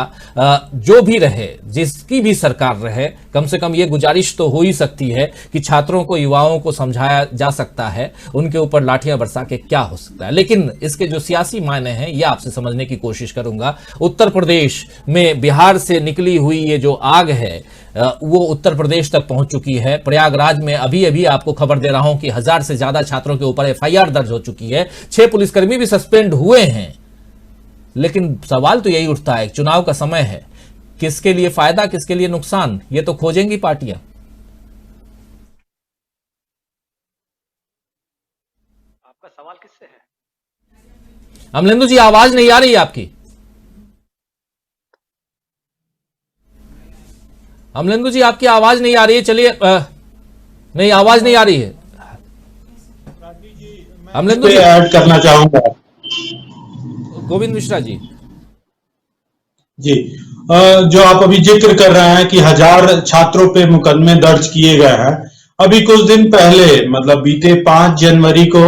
जो भी रहे, जिसकी भी सरकार रहे, कम से कम ये गुजारिश तो हो ही सकती है कि छात्रों को, युवाओं को समझाया जा सकता है, उनके ऊपर लाठियां बरसा के क्या हो सकता है। लेकिन इसके जो सियासी मायने हैं ये आपसे समझने की कोशिश करूंगा। उत्तर प्रदेश में बिहार से निकली हुई ये जो आग है वो उत्तर प्रदेश तक पहुंच चुकी है। प्रयागराज में अभी अभी आपको खबर दे रहा हूं कि 1000 से ज्यादा छात्रों के ऊपर एफआईआर दर्ज हो चुकी है, 6 पुलिसकर्मी भी सस्पेंड हुए हैं। लेकिन सवाल तो यही उठता है, चुनाव का समय है, किसके लिए फायदा, किसके लिए नुकसान, ये तो खोजेंगी पार्टियां।
आपका सवाल किससे है?
अमलेंदु जी, आवाज नहीं आ रही आपकी। अमलेंदु जी, आपकी आवाज नहीं आ रही है। चलिए, नहीं, आवाज नहीं आ रही है। अमलेंदु जी
ऐड करना चाहूंगा।
गोविंद मिश्रा जी
जो आप अभी जिक्र कर रहे हैं कि 1000 छात्रों पे मुकदमे दर्ज किए गए हैं। अभी कुछ दिन पहले, मतलब बीते 5 जनवरी को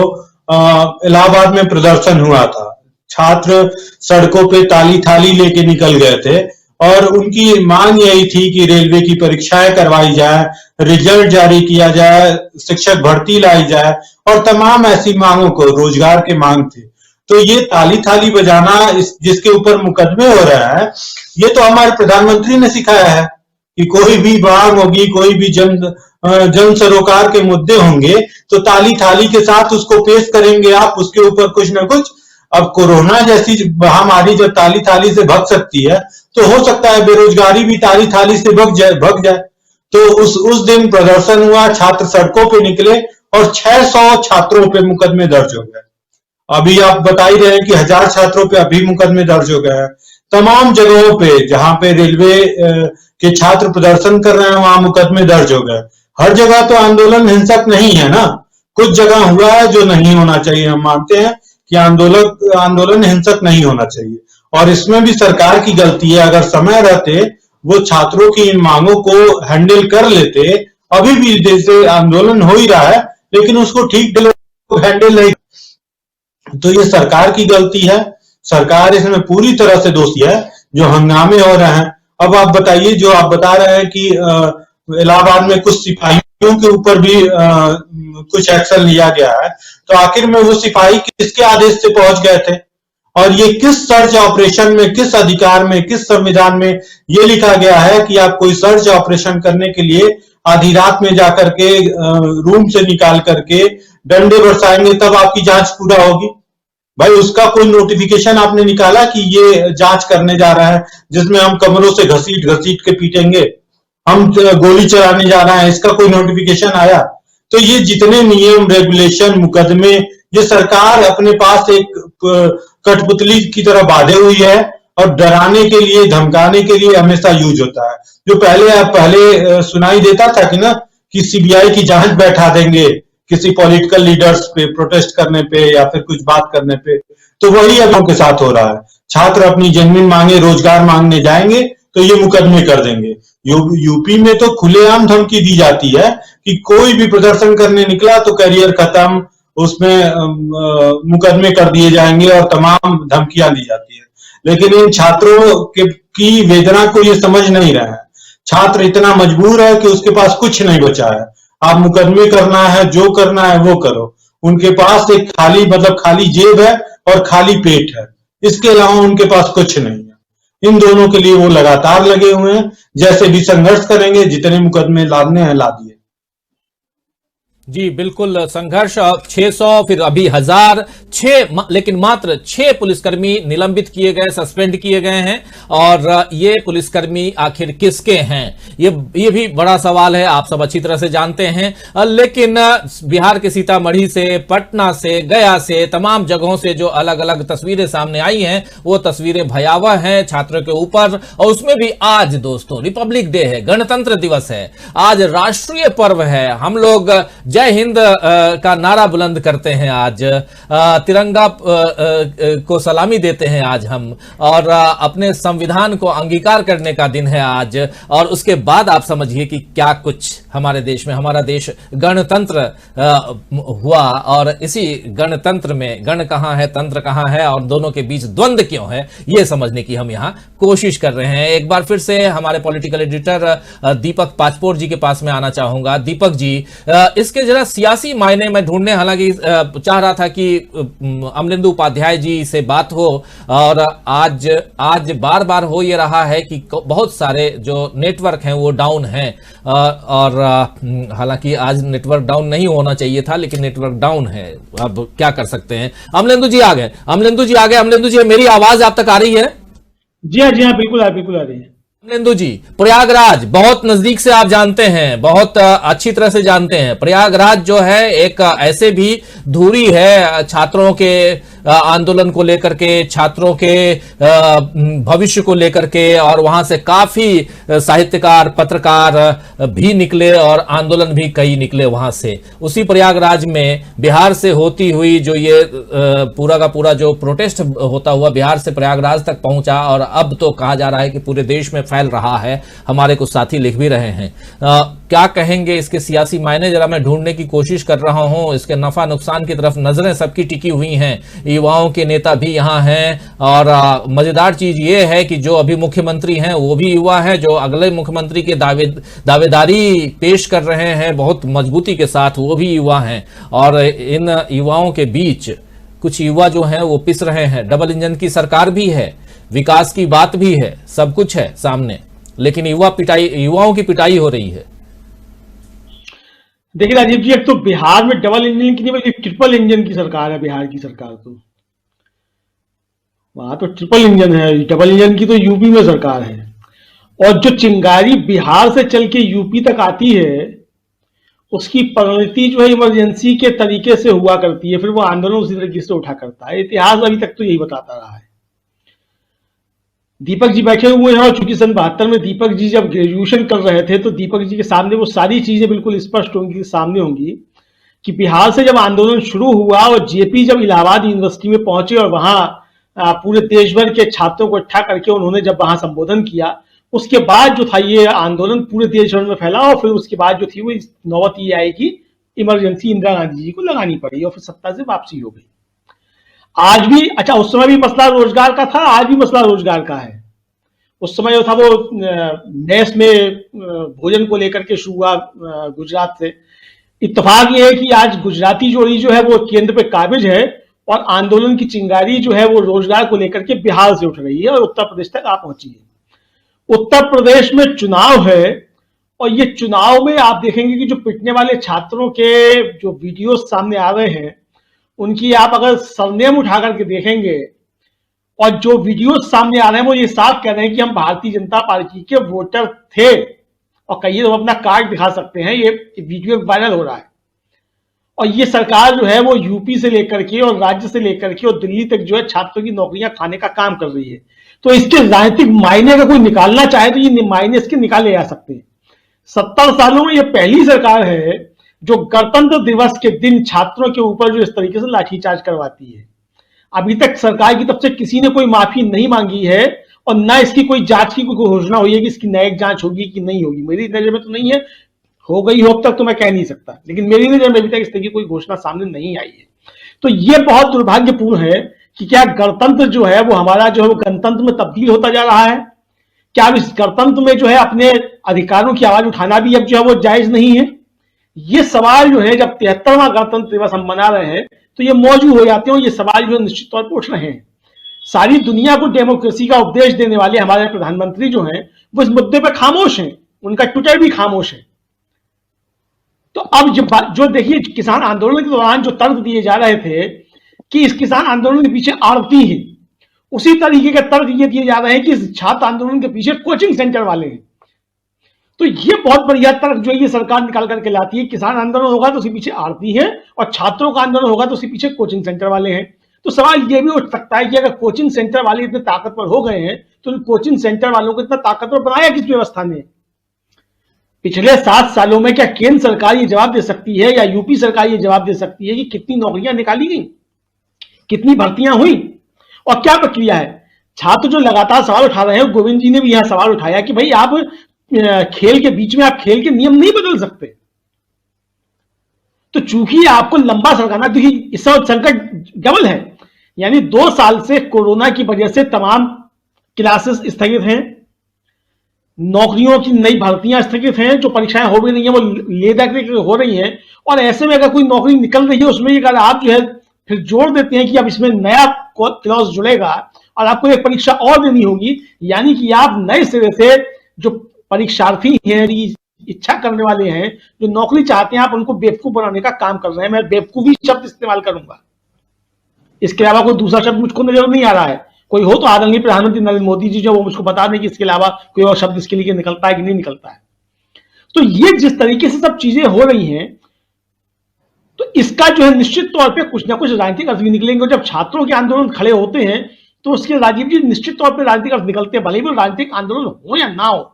इलाहाबाद में प्रदर्शन हुआ था। छात्र सड़कों पे ताली थाली लेके निकल गए थे और उनकी मांग यही थी कि रेलवे की परीक्षाएं करवाई जाए, रिजल्ट जारी किया जाए, शिक्षक भर्ती लाई जाए और तमाम ऐसी मांगों को, रोजगार के मांग थे। तो ये ताली थाली बजाना, जिसके ऊपर मुकदमे हो रहा है, ये तो हमारे प्रधानमंत्री ने सिखाया है कि कोई भी मांग होगी, कोई भी जन सरोकार के मुद्दे होंगे तो ताली थाली के साथ उसको पेश करेंगे आप, उसके ऊपर कुछ ना कुछ। अब कोरोना जैसी महामारी जब ताली थाली से भग सकती है तो हो सकता है बेरोजगारी भी ताली थाली से भग जाए। तो उस दिन प्रदर्शन हुआ, छात्र सड़कों पे निकले और 600 छात्रों पे मुकदमे दर्ज हो गए। अभी आप बता ही रहे हैं कि 1000 छात्रों पे अभी मुकदमे दर्ज हो गए हैं। तमाम जगहों पे जहां पे रेलवे के छात्र प्रदर्शन कर रहे हैं वहां मुकदमे दर्ज हो गए। हर जगह तो आंदोलन हिंसक नहीं है ना, कुछ जगह हुआ है जो नहीं होना चाहिए। हम मानते हैं कि आंदोलन हिंसक नहीं होना चाहिए और इसमें भी सरकार की गलती है। अगर समय रहते वो छात्रों की इन मांगों को हैंडल कर लेते। अभी भी जैसे आंदोलन हो ही रहा है लेकिन उसको ठीक हैंडल नहीं, तो ये सरकार की गलती है। सरकार इसमें पूरी तरह से दोषी है। जो हंगामे हो रहे हैं, अब आप बताइए, जो आप बता रहे हैं कि इलाहाबाद में कुछ सिपाहियों के ऊपर भी कुछ एक्शन लिया गया है, तो आखिर में वो सिपाही किसके आदेश से पहुंच गए थे? और ये किस सर्च ऑपरेशन में, किस अधिकार में, किस संविधान में ये लिखा गया है कि आप कोई सर्च ऑपरेशन करने के लिए आधी रात में जाकर के रूम से निकाल करके डंडे बरसाएंगे तब आपकी जांच पूरा होगी? भाई उसका कोई नोटिफिकेशन आपने निकाला कि ये जांच करने जा रहा है जिसमें हम कमरों से घसीट घसीट के पीटेंगे, हम गोली चलाने जा रहे हैं, इसका कोई नोटिफिकेशन आया? तो ये जितने नियम, रेगुलेशन, मुकदमे, ये सरकार अपने पास एक कठपुतली की तरह बांधे हुई है और डराने के लिए, धमकाने के लिए हमेशा यूज होता है। जो पहले सुनाई देता था कि ना कि सीबीआई की जांच बैठा देंगे किसी पॉलिटिकल लीडर्स पे प्रोटेस्ट करने पे या फिर कुछ बात करने पे, तो वही अब उनके साथ हो रहा है। छात्र अपनी जमीन मांगे, रोजगार मांगने जाएंगे तो ये मुकदमे कर देंगे। यूपी में तो खुलेआम धमकी दी जाती है कि कोई भी प्रदर्शन करने निकला तो करियर खत्म, उसमें मुकदमे कर दिए जाएंगे और तमाम धमकियां दी जाती है। लेकिन इन छात्रों की वेदना को ये समझ नहीं रहे हैं। छात्र इतना मजबूर है कि उसके पास कुछ नहीं बचा है। आप मुकदमे करना है, जो करना है वो करो। उनके पास एक खाली जेब है और खाली पेट है, इसके अलावा उनके पास कुछ नहीं है। इन दोनों के लिए वो लगातार लगे हुए हैं, जैसे भी संघर्ष करेंगे, जितने मुकदमे लादने हैं ला दिए।
जी बिल्कुल, संघर्ष 600 फिर अभी 1000, लेकिन मात्र 6 पुलिसकर्मी निलंबित किए गए, सस्पेंड किए गए हैं। और ये पुलिसकर्मी आखिर किसके हैं, ये भी बड़ा सवाल है, आप सब अच्छी तरह से जानते हैं। लेकिन बिहार के सीतामढ़ी से, पटना से, गया से, तमाम जगहों से जो अलग अलग तस्वीरें सामने आई हैं, वो तस्वीरें भयावह हैं छात्रों के ऊपर। और उसमें भी आज दोस्तों रिपब्लिक डे है, गणतंत्र दिवस है, आज राष्ट्रीय पर्व है। हम लोग जय हिंद का नारा बुलंद करते हैं, आज तिरंगा को सलामी देते हैं आज हम, और अपने संविधान को अंगीकार करने का दिन है आज। और उसके बाद आप समझिए कि क्या कुछ हमारे देश में, हमारा देश गणतंत्र हुआ, और इसी गणतंत्र में गण कहां है, तंत्र कहां है, और दोनों के बीच द्वंद्व क्यों है, ये समझने की हम यहां कोशिश कर रहे हैं। एक बार फिर से हमारे पॉलिटिकल एडिटर दीपक पाचपोर जी के पास में आना चाहूंगा। दीपक जी, इसके जरा सियासी मायने में ढूंढने, हालांकि चाह रहा था कि अमलेंदु उपाध्याय जी से बात हो, और आज बार बार हो ये रहा है कि बहुत सारे जो नेटवर्क हैं वो डाउन हैं, और हालांकि आज नेटवर्क डाउन नहीं होना चाहिए था, लेकिन नेटवर्क डाउन है, अब क्या कर सकते हैं। अमलेंदु जी आ गए, अमलेंदु जी, मेरी आवाज आप तक आ रही है?
जी हाँ, बिल्कुल आ रही है।
अमलेंदु जी, प्रयागराज बहुत नजदीक से आप जानते हैं, बहुत अच्छी तरह से जानते हैं। प्रयागराज जो है एक ऐसे भी धुरी है छात्रों के आंदोलन को लेकर के, छात्रों के भविष्य को लेकर के, और वहां से काफी साहित्यकार, पत्रकार भी निकले और आंदोलन भी कई निकले वहां से। उसी प्रयागराज में बिहार से होती हुई जो ये पूरा का पूरा जो प्रोटेस्ट होता हुआ बिहार से प्रयागराज तक पहुंचा, और अब तो कहा जा रहा है कि पूरे देश में फैल रहा है। हमारे कुछ साथी लिख भी रहे हैं। क्या कहेंगे इसके सियासी मायने, जरा मैं ढूंढने की कोशिश कर रहा हूं। इसके नफा नुकसान की तरफ नजरें सबकी टिकी हुई हैं, युवाओं के नेता भी यहां हैं, और मजेदार चीज ये है कि जो अभी मुख्यमंत्री हैं वो भी युवा है, जो अगले मुख्यमंत्री के दावेदारी पेश कर रहे हैं बहुत मजबूती के साथ, वो भी युवा हैं। और इन युवाओं के बीच कुछ युवा जो हैं वो पिस रहे हैं। डबल इंजन की सरकार भी है, विकास की बात भी है, सब कुछ है सामने, लेकिन युवाओं की पिटाई हो रही है।
देखिए राजीव जी, एक तो बिहार में डबल इंजन की नहीं बल्कि ट्रिपल इंजन की सरकार है बिहार की सरकार। तो वहां तो ट्रिपल इंजन है, डबल इंजन की तो यूपी में सरकार है। और जो चिंगारी बिहार से चल के यूपी तक आती है, उसकी परिणति जो है इमरजेंसी के तरीके से हुआ करती है, फिर वो आंदोलन उसी तरीके से उठा करता है। इतिहास अभी तक तो यही बताता रहा है। दीपक जी बैठे हुए हैं, और चूंकि सन 72 में दीपक जी जब ग्रेजुएशन कर रहे थे, तो दीपक जी के सामने वो सारी चीजें बिल्कुल स्पष्ट होंगी, सामने होंगी कि बिहार से जब आंदोलन शुरू हुआ और जेपी जब इलाहाबाद यूनिवर्सिटी में पहुंचे और वहां पूरे देश भर के छात्रों को इकट्ठा करके उन्होंने जब वहां संबोधन किया, उसके बाद जो था ये आंदोलन पूरे देश भर में फैला। और फिर उसके बाद जो थी वो नौबत ये आई कि इमरजेंसी इंदिरा गांधी जी को लगानी पड़ी और फिर सत्ता से वापसी हो गई। आज भी, अच्छा उस समय भी मसला रोजगार का था, आज भी मसला रोजगार का है। उस समय जो था वो मेस में भोजन को लेकर के शुरू हुआ गुजरात से। इत्तेफाक ये है कि आज गुजराती जोड़ी जो है वो केंद्र पे काबिज है और आंदोलन की चिंगारी जो है वो रोजगार को लेकर के बिहार से उठ रही है और उत्तर प्रदेश तक आ पहुंची है। उत्तर प्रदेश में चुनाव है और ये चुनाव में आप देखेंगे कि जो पिटने वाले छात्रों के जो वीडियो सामने आ रहे हैं उनकी आप अगर सरनेम उठा करके देखेंगे और जो वीडियो सामने आ रहे हैं वो ये साफ कह रहे हैं कि हम भारतीय जनता पार्टी के वोटर थे और कई लोग अपना कार्ड दिखा सकते हैं। ये वीडियो वायरल हो रहा है और ये सरकार जो है वो यूपी से लेकर के और राज्य से लेकर के और दिल्ली तक जो है छात्रों की नौकरियां खाने का काम कर रही है। तो इसके राजनीतिक मायने अगर कोई निकालना चाहे तो ये मायने इसके निकाले जा सकते हैं। 70 सालों में ये पहली सरकार है जो गणतंत्र दिवस के दिन छात्रों के ऊपर जो इस तरीके से लाठीचार्ज करवाती है। अभी तक सरकार की तरफ से किसी ने कोई माफी नहीं मांगी है और न इसकी कोई जांच की कोई घोषणा हुई है कि इसकी न्यायिक जांच होगी कि नहीं होगी। मेरी नजर में तो नहीं है, हो गई हो अब तक तो मैं कह नहीं सकता, लेकिन मेरी नजर में अभी तक इस तरह की कोई घोषणा सामने नहीं आई है। तो ये बहुत दुर्भाग्यपूर्ण है कि क्या गणतंत्र जो है वो हमारा जो है वो गणतंत्र में तब्दील होता जा रहा है। क्या अब इस गणतंत्र में जो है अपने अधिकारों की आवाज उठाना भी अब जो है वो जायज नहीं है। ये सवाल जो है जब 73वां गणतंत्र दिवस हम मना रहे हैं तो ये मौजूद हो जाते हैं और ये सवाल जो निश्चित तौर पर उठ रहे हैं। सारी दुनिया को डेमोक्रेसी का उपदेश देने वाले हमारे प्रधानमंत्री जो हैं वो इस मुद्दे पर खामोश हैं, उनका ट्विटर भी खामोश है। तो अब जो देखिए किसान आंदोलन के दौरान जो तर्क दिए जा रहे थे कि इस किसान आंदोलन के पीछे आड़ती है, उसी तरीके के तर्क ये दिए जा रहे हैं कि इस छात्र आंदोलन के पीछे कोचिंग सेंटर वाले हैं। तो ये बहुत बढ़िया तर्क जो ये सरकार निकाल करके लाती है, किसान आंदोलन होगा तो उसके पीछे आड़ती है और छात्रों का आंदोलन होगा तो उसके पीछे कोचिंग सेंटर वाले हैं। तो सवाल ये भी उठ सकता है कि अगर कोचिंग सेंटर वाले इतने ताकतवर हो गए हैं तो कोचिंग सेंटर वालों को इतना ताकतवर बनाया किस व्यवस्था ने। पिछले 7 सालों में क्या केंद्र सरकार ये जवाब दे सकती है या यूपी सरकार ये जवाब दे सकती है कि कितनी नौकरियां निकाली गई, कितनी भर्तियां हुई और क्या प्रक्रिया है। छात्र जो लगातार सवाल उठा रहे हैं, गोविंद जी ने भी यहां सवाल उठाया कि भाई आप खेल के बीच में आप खेल के नियम नहीं बदल सकते। तो चूंकि आपको लंबा सरकाना, देखिए इस संकट डबल है, यानी 2 साल से कोरोना की वजह से तमाम क्लासेस स्थगित हैं, नौकरियों की नई भर्तियां स्थगित हैं, जो परीक्षाएं हो भी रही हैं वो ले जाकर हो रही हैं। और ऐसे में अगर कोई नौकरी निकल रही है उसमें अगर आप जो है फिर जोड़ देते हैं कि अब इसमें नया क्लॉज जुड़ेगा और आपको एक परीक्षा और देनी होगी, यानी कि आप नए सिरे से जो परीक्षार्थी हैं, इच्छा करने वाले हैं, जो नौकरी चाहते हैं, आप उनको बेवकूफ बनाने का काम कर रहे हैं। मैं बेवकूफी शब्द इस्तेमाल करूंगा, इसके अलावा कोई दूसरा शब्द मुझको नजर नहीं आ रहा है। कोई हो तो आदरणीय प्रधानमंत्री नरेंद्र मोदी जी जो वो मुझको बता दें कि इसके अलावा कोई और शब्द इसके लिए निकलता है कि नहीं निकलता है। तो ये जिस तरीके से सब चीजें हो रही हैं तो इसका जो है निश्चित तौर पे कुछ ना कुछ राजनीतिक अर्थ भी निकलेंगे। और जब छात्रों के आंदोलन खड़े होते हैं तो उसके राजीव जी निश्चित तौर पर राजनीतिक अर्थ निकलते हैं, भले ही वो राजनीतिक आंदोलन हो या ना हो।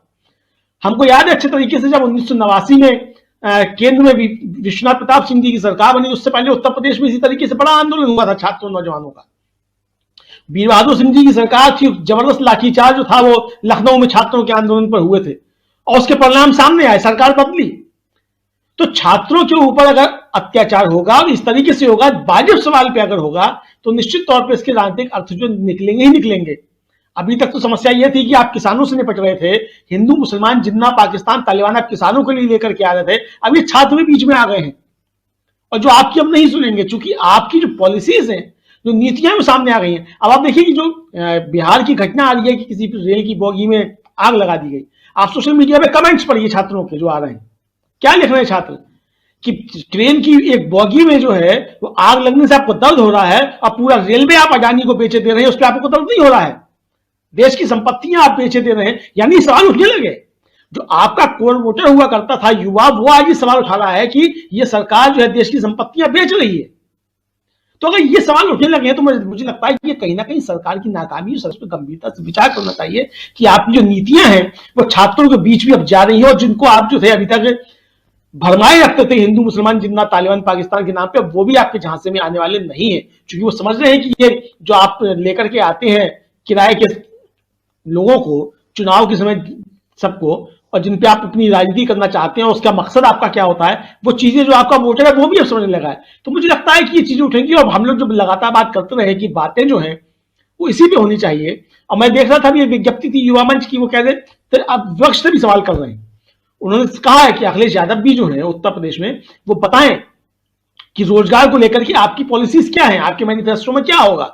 हमको याद है अच्छे तरीके से जब 1989 में केंद्र में विश्वनाथ प्रताप सिंह जी की सरकार बनी, उससे पहले उत्तर प्रदेश में इसी तरीके से बड़ा आंदोलन हुआ था छात्रों नौजवानों का। वीर बहादुर सिंह जी की सरकार थी, जबरदस्त लाठीचार्ज जो था वो लखनऊ में छात्रों के आंदोलन पर हुए थे और उसके परिणाम सामने आए, सरकार बदली। तो छात्रों के ऊपर अगर अत्याचार होगा और इस तरीके से होगा, वाजिब सवाल पे अगर होगा, तो निश्चित तौर पर इसके राजनीतिक अर्थ जो निकलेंगे ही निकलेंगे। अभी तक तो समस्या यह थी कि आप किसानों से निपट रहे थे, हिंदू मुसलमान जिन्ना पाकिस्तान तालिबान आप किसानों के लिए लेकर के आ रहे थे, अभी छात्र भी बीच में आ गए हैं और जो आपकी अब नहीं सुनेंगे, क्योंकि आपकी जो पॉलिसीज हैं, जो नीतियां वो सामने आ गई हैं। अब आप देखिए कि जो बिहार की घटना आ रही है कि किसी रेल की बोगी में आग लगा दी गई, आप सोशल मीडिया पे कमेंट्स पढ़िए छात्रों के जो आ रहे हैं, क्या लिख रहे हैं छात्र कि ट्रेन की एक बोगी में जो है वो आग लगने से आपको दर्द हो रहा है और पूरा रेलवे आप अडानी को बेचे दे रहे हैं, उस पर आपको दर्द नहीं हो रहा है। देश की संपत्तियां आप बेचे दे रहे हैं, यानी सवाल उठने लगे। जो आपका कोर वोटर हुआ करता था युवा, वो आज ये सवाल उठा रहा है कि ये सरकार जो है देश की संपत्तियां बेच रही है। तो अगर ये सवाल उठने लगे हैं तो मुझे लगता है कि ये कहीं ना कहीं सरकार की नाकामी है। पर गंभीरता से विचार करना चाहिए कि आपकी जो नीतियां हैं वो छात्रों के बीच भी अब जा रही है और जिनको आप जो थे अभी तक भरमाए रखते थे हिंदू मुसलमान जिन्ना तालिबान पाकिस्तान के नाम पे, वो भी आपके झांसे में आने वाले नहीं है, क्योंकि वो समझ रहे हैं कि ये जो आप लेकर के आते हैं किराए के लोगों को चुनाव के समय सबको, और जिन पे आप अपनी राजनीति करना चाहते हैं, उसका मकसद आपका क्या होता है, वो चीजें जो आपका वोटर है वो भी अब समझने लगा है। तो मुझे लगता है कि ये चीजें उठेंगी और हम लोग जो लगातार बात करते रहे कि बातें जो हैं वो इसी पे होनी चाहिए। और मैं देख रहा था अभी एक विज्ञप्ति थी युवा मंच की, वो कह रहे थे अब विपक्ष से भी सवाल कर रहे हैं। उन्होंने कहा है कि अखिलेश यादव भी जो है उत्तर प्रदेश में वो बताएं कि रोजगार को लेकर के आपकी पॉलिसीज क्या है, आपके मैनिफेस्टो में क्या होगा।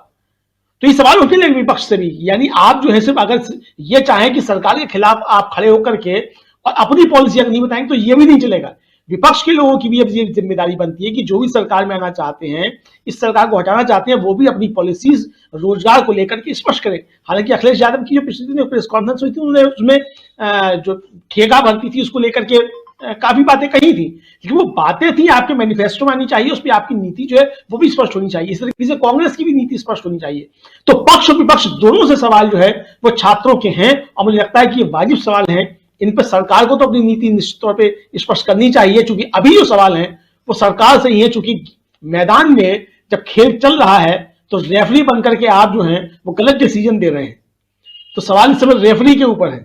तो ये सवाल उठने लगे विपक्ष से भी, यानी आप जो है सिर्फ अगर ये चाहें कि सरकार के खिलाफ आप खड़े होकर के और अपनी पॉलिसी अगर नहीं बताएंगे तो ये भी नहीं चलेगा। विपक्ष के लोगों की भी अब ये जिम्मेदारी बनती है कि जो भी सरकार में आना चाहते हैं, इस सरकार को हटाना चाहते हैं, वो भी अपनी पॉलिसीज रोजगार को लेकर के स्पष्ट करें। हालांकि अखिलेश यादव की जो पिछले दिन प्रेस कॉन्फ्रेंस हुई थी, उन्होंने उसमें जो ठेका भर्ती थी उसको लेकर के काफी बातें कही थी, लेकिन वो बातें थी आपके मैनिफेस्टो में आनी चाहिए, उस पर आपकी नीति जो है वो भी स्पष्ट होनी चाहिए। इस तरीके से कांग्रेस की भी नीति स्पष्ट होनी चाहिए। तो पक्ष और विपक्ष दोनों से सवाल जो है वो छात्रों के हैं और मुझे लगता है कि ये वाजिब सवाल हैं। इन पर सरकार को तो अपनी नीति निश्चित तौर पर स्पष्ट करनी चाहिए, क्योंकि अभी जो सवाल है वो सरकार से ही है। चूंकि मैदान में जब खेल चल रहा है तो रेफरी बनकर के आप जो है वो गलत डिसीजन दे रहे हैं, तो सवाल इस समय रेफरी के ऊपर है।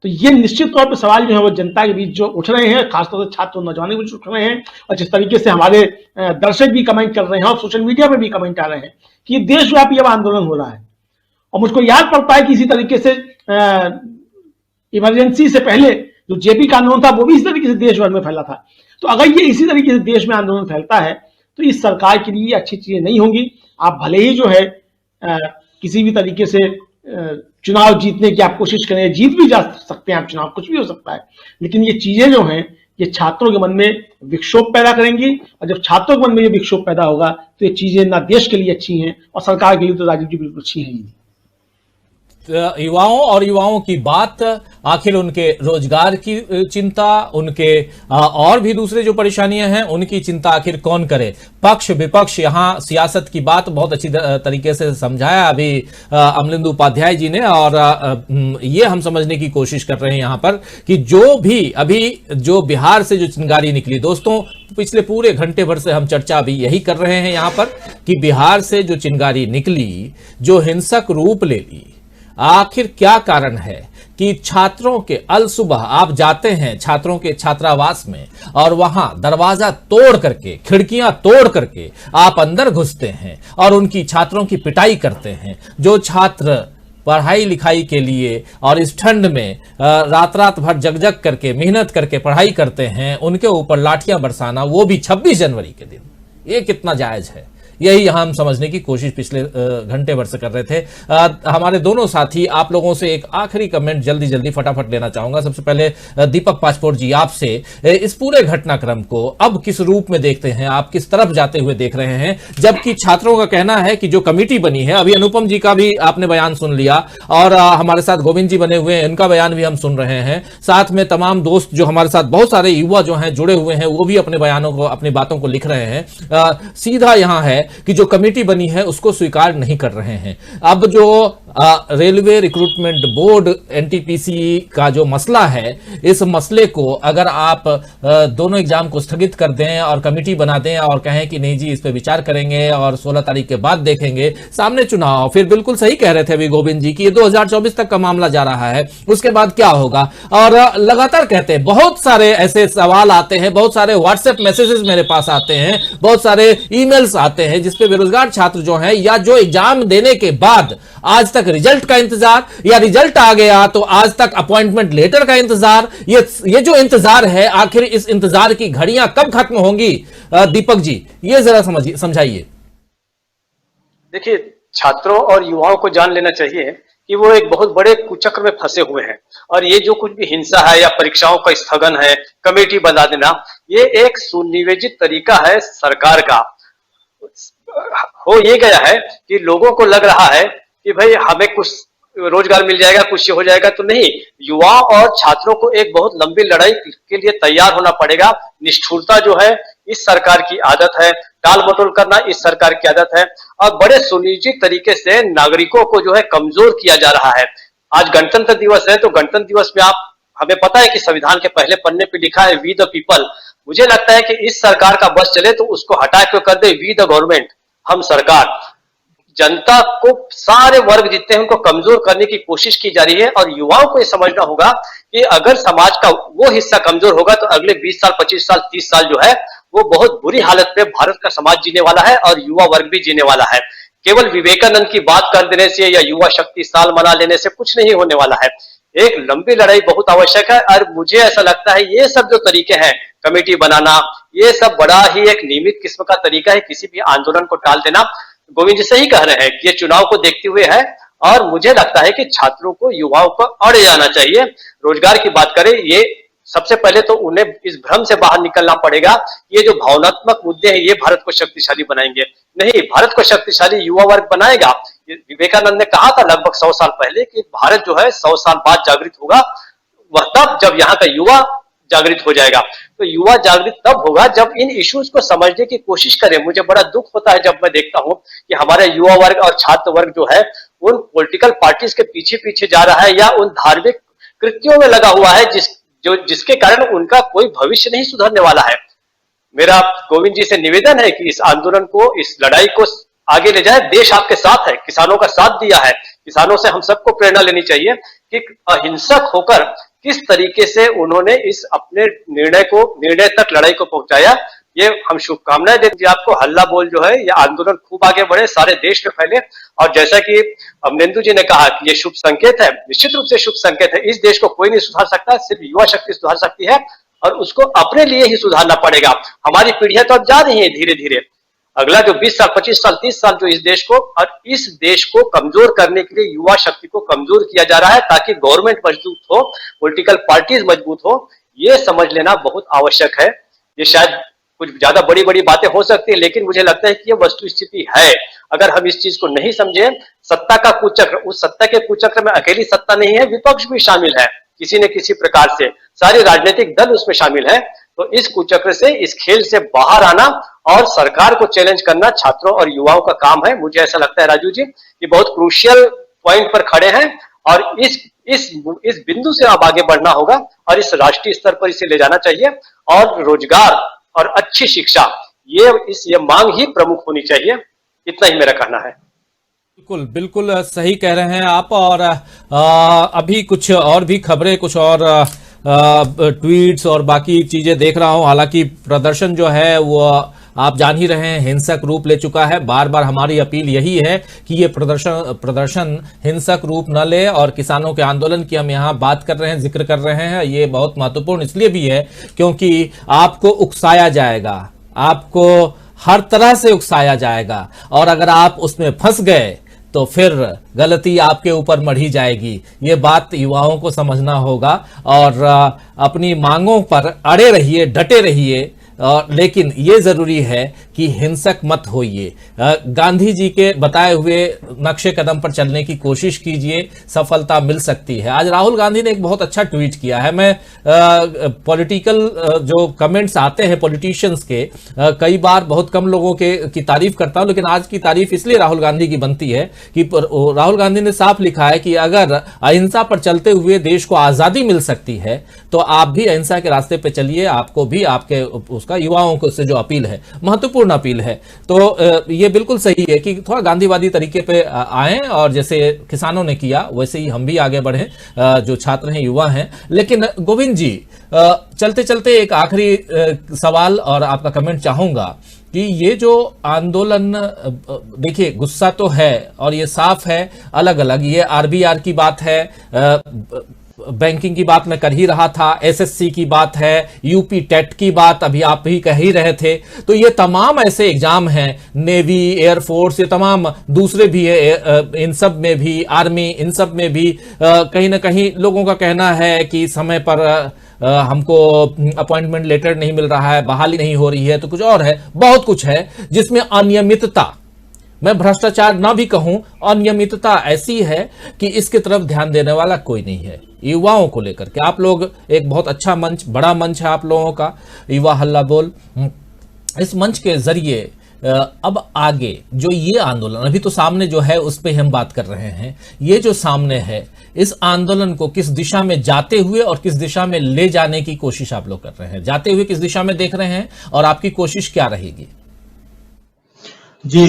तो ये निश्चित तौर पर सवाल जो है वो जनता के बीच जो उठ रहे हैं, खासतौर से छात्र नौजवानों के बीच उठ रहे हैं, और जिस तरीके से हमारे दर्शक भी कमेंट कर रहे हैं और सोशल मीडिया पे भी कमेंट आ रहे हैं कि ये देशव्यापी अब आंदोलन हो रहा है। और मुझको याद पड़ता है कि इसी तरीके से इमरजेंसी से पहले जो जेपी का आंदोलन था वो भी इस तरीके से देश भर में फैला था। तो अगर ये इसी तरीके से देश में आंदोलन फैलता है तो इस सरकार के लिए अच्छी चीजें नहीं होंगी। आप भले ही जो है किसी भी तरीके से चुनाव जीतने की आप कोशिश करें, जीत भी जा सकते हैं आप चुनाव, कुछ भी हो सकता है, लेकिन ये चीजें जो हैं ये छात्रों के मन में विक्षोभ पैदा करेंगी। और जब छात्रों के मन में ये विक्षोभ पैदा होगा तो ये चीजें ना देश के लिए अच्छी हैं और सरकार के लिए तो राजनीति बिल्कुल अच्छी है ही नहीं।
युवाओं और युवाओं की बात, आखिर उनके रोजगार की चिंता, उनके और भी दूसरे जो परेशानियां हैं उनकी चिंता आखिर कौन करे। पक्ष विपक्ष, यहाँ सियासत की बात बहुत अच्छी तरीके से समझाया अभी अमलेंदु उपाध्याय जी ने, और ये हम समझने की कोशिश कर रहे हैं यहाँ पर कि जो भी अभी जो बिहार से जो चिंगारी निकली, दोस्तों पिछले पूरे घंटे भर से हम चर्चा अभी यही कर रहे हैं यहाँ पर कि बिहार से जो चिंगारी निकली, जो हिंसक रूप ले ली, आखिर क्या कारण है कि छात्रों के अलसुबह आप जाते हैं छात्रों के छात्रावास में और वहां दरवाजा तोड़ करके, खिड़कियां तोड़ करके आप अंदर घुसते हैं और उनकी छात्रों की पिटाई करते हैं। जो छात्र पढ़ाई लिखाई के लिए और इस ठंड में रात रात भर जग करके मेहनत करके पढ़ाई करते हैं, उनके ऊपर लाठियां बरसाना, वो भी 26 जनवरी के दिन, ये कितना जायज है? यही यहां हम समझने की कोशिश पिछले घंटे भर से कर रहे थे। हमारे दोनों साथी, आप लोगों से एक आखिरी कमेंट जल्दी जल्दी फटाफट लेना चाहूंगा। सबसे पहले दीपक पासपोर्ट जी, आपसे इस पूरे घटनाक्रम को अब किस रूप में देखते हैं, आप किस तरफ जाते हुए देख रहे हैं? जबकि छात्रों का कहना है कि जो कमेटी बनी है, अभी अनुपम जी का भी आपने बयान सुन लिया और हमारे साथ गोविंद जी बने हुए हैं, इनका बयान भी हम सुन रहे हैं, साथ में तमाम दोस्त जो हमारे साथ बहुत सारे युवा जो हैं जुड़े हुए हैं वो भी अपने बयानों को, अपनी बातों को लिख रहे हैं। सीधा यहां है कि जो कमेटी बनी है उसको स्वीकार नहीं कर रहे हैं। अब जो रेलवे रिक्रूटमेंट बोर्ड एनटीपीसी का जो मसला है, इस मसले को अगर आप दोनों एग्जाम को स्थगित कर दें और कमेटी बना दें और कहें कि नहीं जी इस पे विचार करेंगे और 16 तारीख के बाद देखेंगे, सामने चुनाव, फिर बिल्कुल सही कह रहे थे अभी गोविंद जी कि ये 2024 तक का मामला जा रहा है, उसके बाद क्या होगा? और लगातार कहते हैं, बहुत सारे ऐसे सवाल आते हैं, बहुत सारे व्हाट्सएप मैसेजेस मेरे पास आते हैं, बहुत सारे ईमेल्स आते हैं जिसपे बेरोजगार छात्र जो हैं या जो एग्जाम देने के बाद आज तक रिजल्ट का इंतजार, या रिजल्ट आ गया तो आज तक अपॉइंटमेंट लेटर का इंतजार, ये जो इंतजार है, आखिर इस इंतजार की घड़ियां कब खत्म होंगी? दीपक जी, ये जरा समझाइए।
देखिए, छात्रों और युवाओं को जान लेना चाहिए कि वो एक बहुत बड़े कुचक्र में फंसे हुए हैं, और ये जो कुछ भी हिंसा है या परीक्षाओं का स्थगन है, कमेटी बना देना, ये एक सुनियोजित तरीका है सरकार का। हो ये गया है कि लोगों को लग रहा है कि भाई हमें कुछ रोजगार मिल जाएगा, कुछ हो जाएगा, तो नहीं। युवा और छात्रों को एक बहुत लंबी लड़ाई के लिए तैयार होना पड़ेगा। निष्ठुरता जो है इस सरकार की आदत है, टाल मटोल करना इस सरकार की आदत है, और बड़े सुनियोजित तरीके से नागरिकों को जो है कमजोर किया जा रहा है। आज गणतंत्र दिवस है, तो गणतंत्र दिवस में आप, हमें पता है कि संविधान के पहले पन्ने पे लिखा है वी द पीपल। मुझे लगता है कि इस सरकार का बस चले तो उसको हटा के कर दे वी द गवर्नमेंट, हम सरकार। जनता को, सारे वर्ग जितने हैं उनको कमजोर करने की कोशिश की जा रही है, और युवाओं को यह समझना होगा कि अगर समाज का वो हिस्सा कमजोर होगा तो अगले 20 साल, 25 साल, 30 साल जो है वो बहुत बुरी हालत में भारत का समाज जीने वाला है और युवा वर्ग भी जीने वाला है। केवल विवेकानंद की बात कर देने से या युवा शक्ति साल मना लेने से कुछ नहीं होने वाला है। एक लंबी लड़ाई बहुत आवश्यक है और मुझे ऐसा लगता है ये सब जो तरीके हैं, कमेटी बनाना, ये सब बड़ा ही एक नियमित किस्म का तरीका है किसी भी आंदोलन को टाल देना। गोविंद जी सही कह रहे हैं कि ये चुनाव को देखते हुए है और मुझे लगता है कि छात्रों को, युवाओं को अड़े जाना चाहिए। रोजगार की बात करें, ये सबसे पहले तो उन्हें इस भ्रम से बाहर निकलना पड़ेगा। ये जो भावनात्मक मुद्दे हैं ये भारत को शक्तिशाली बनाएंगे नहीं, भारत को शक्तिशाली युवा वर्ग बनाएगा। विवेकानंद ने कहा था लगभग 100 साल पहले कि भारत जो है 100 साल बाद जागृत होगा, वह तब जब यहाँ का युवा जागृत हो जाएगा। तो युवा जागृत तब होगा जब इन इश्यूज को समझने की कोशिश करें। मुझे बड़ा दुख होता है जब मैं देखता हूं कि हमारा युवा वर्ग और छात्र वर्ग जो है उन पॉलिटिकल पार्टीज के पीछे पीछे जा रहा है या उन धार्मिक कृत्यों में लगा हुआ है जिसके कारण उनका कोई भविष्य नहीं सुधरने वाला है। मेरा गोविंद जी से निवेदन है कि इस आंदोलन को, इस लड़ाई को आगे ले जाए। देश आपके साथ है, किसानों का साथ दिया है, किसानों से हम सबको प्रेरणा लेनी चाहिए कि अहिंसक होकर किस तरीके से उन्होंने इस अपने निर्णय तक लड़ाई को पहुंचाया। ये हम शुभकामनाएं देते हैं आपको। हल्ला बोल जो है ये आंदोलन खूब आगे बढ़े, सारे देश में फैले और जैसा कि अमनेंदु जी ने कहा कि ये शुभ संकेत है, निश्चित रूप से शुभ संकेत है। इस देश को कोई नहीं सुधार सकता, सिर्फ युवा शक्ति सुधार सकती है और उसको अपने लिए ही सुधारना पड़ेगा। हमारी पीढ़ियां तो अब जा रही है धीरे धीरे। अगला जो 20 साल, 25 साल, 30 साल जो इस देश को और इस देश को कमजोर करने के लिए युवा शक्ति को कमजोर किया जा रहा है ताकि गवर्नमेंट मजबूत हो, पॉलिटिकल पार्टीज मजबूत हो, ये समझ लेना बहुत आवश्यक है। ये शायद कुछ ज्यादा बड़ी बड़ी बातें हो सकती है लेकिन मुझे लगता है कि ये वस्तु स्थिति है। अगर हम इस चीज को नहीं समझे, सत्ता का कुचक्र, उस सत्ता के कुचक्र में अकेली सत्ता नहीं है, विपक्ष भी शामिल है किसी न किसी प्रकार से, सारे राजनीतिक दल उसमें शामिल है। तो इस कुचक्र से, इस खेल से बाहर आना और सरकार को चैलेंज करना छात्रों और युवाओं का काम है। मुझे ऐसा लगता है राजू जी कि बहुत क्रूशियल पॉइंट पर खड़े हैं और इस बिंदु से अब आगे बढ़ना होगा और इस राष्ट्रीय स्तर पर इसे ले जाना चाहिए और रोजगार और अच्छी शिक्षा ये मांग ही प्रमुख होनी चाहिए। इतना ही मेरा कहना है।
बिल्कुल बिल्कुल सही कह रहे हैं आप। और अभी कुछ और भी खबरें, कुछ और ट्वीट्स और बाकी चीजें देख रहा हूं। हालांकि प्रदर्शन जो है वो आप जान ही रहे हैं हिंसक रूप ले चुका है। बार बार हमारी अपील यही है कि ये प्रदर्शन हिंसक रूप न ले और किसानों के आंदोलन की हम यहाँ बात कर रहे हैं, जिक्र कर रहे हैं। ये बहुत महत्वपूर्ण इसलिए भी है क्योंकि आपको उकसाया जाएगा, आपको हर तरह से उकसाया जाएगा और अगर आप उसमें फंस गए तो फिर गलती आपके ऊपर मढ़ी जाएगी। ये बात युवाओं को समझना होगा और अपनी मांगों पर अड़े रहिए, डटे रहिए। लेकिन ये जरूरी है कि हिंसक मत होइए। गांधी जी के बताए हुए नक्शे कदम पर चलने की कोशिश कीजिए, सफलता मिल सकती है। आज राहुल गांधी ने एक बहुत अच्छा ट्वीट किया है। मैं पॉलिटिकल जो कमेंट्स आते हैं पॉलिटिशियंस के, कई बार बहुत कम लोगों की तारीफ करता हूं, लेकिन आज की तारीफ इसलिए राहुल गांधी की बनती है कि राहुल गांधी ने साफ लिखा है कि अगर अहिंसा पर चलते हुए देश को आजादी मिल सकती है तो आप भी अहिंसा के रास्ते पे चलिए। आपको भी आपके उसका युवाओं को से जो अपील है, महत्वपूर्ण अपील है। तो ये बिल्कुल सही है कि थोड़ा गांधीवादी तरीके पे आए और जैसे किसानों ने किया वैसे ही हम भी आगे बढ़े, जो छात्र हैं, युवा हैं। लेकिन गोविंद जी, चलते चलते एक आखिरी सवाल और आपका कमेंट चाहूंगा कि ये जो आंदोलन, देखिए गुस्सा तो है और ये साफ है अलग अलग। ये आरबीआर की बात है, बैंकिंग की बात मैं कर ही रहा था, एसएससी की बात है, यूपी टेट की बात अभी आप ही कह ही रहे थे। तो ये तमाम ऐसे एग्जाम हैं, नेवी, एयरफोर्स, ये तमाम दूसरे भी है, इन सब में भी, आर्मी, इन सब में भी कहीं ना कहीं लोगों का कहना है कि समय पर हमको अपॉइंटमेंट लेटर नहीं मिल रहा है, बहाली नहीं हो रही है, तो कुछ और है, बहुत कुछ है जिसमें अनियमितता, मैं भ्रष्टाचार ना भी कहूं, अनियमितता ऐसी है कि इसकी तरफ ध्यान देने वाला कोई नहीं है। युवाओं को लेकर के आप लोग एक बहुत अच्छा मंच, बड़ा मंच है आप लोगों का, युवा हल्ला बोल। इस मंच के जरिए अब आगे जो ये आंदोलन अभी तो सामने जो है उस पर हम बात कर रहे हैं, ये जो सामने है इस आंदोलन को किस दिशा में जाते हुए और किस दिशा में ले जाने की कोशिश आप लोग कर रहे हैं, जाते हुए किस दिशा में देख रहे हैं और आपकी कोशिश क्या रहेगी?
जी,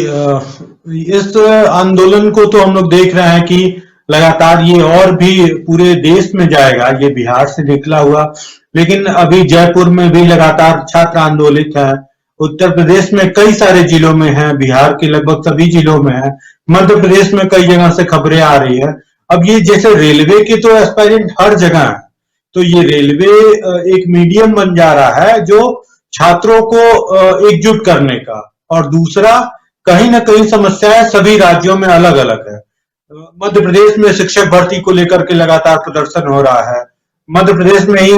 इस आंदोलन को तो हम लोग देख रहे हैं कि लगातार ये और भी पूरे देश में जाएगा। ये बिहार से निकला हुआ, लेकिन अभी जयपुर में भी लगातार छात्र आंदोलित है, उत्तर प्रदेश में कई सारे जिलों में है, बिहार के लगभग सभी जिलों में है, मध्य प्रदेश में कई जगह से खबरें आ रही है। अब ये जैसे रेलवे के तो एस्पायरेंट हर जगह है, तो ये रेलवे एक मीडियम बन जा रहा है जो छात्रों को एकजुट करने का। और दूसरा, कहीं ना कहीं समस्याएं सभी राज्यों में अलग अलग है। मध्य प्रदेश में शिक्षक भर्ती को लेकर के लगातार प्रदर्शन हो रहा है, मध्य प्रदेश में ही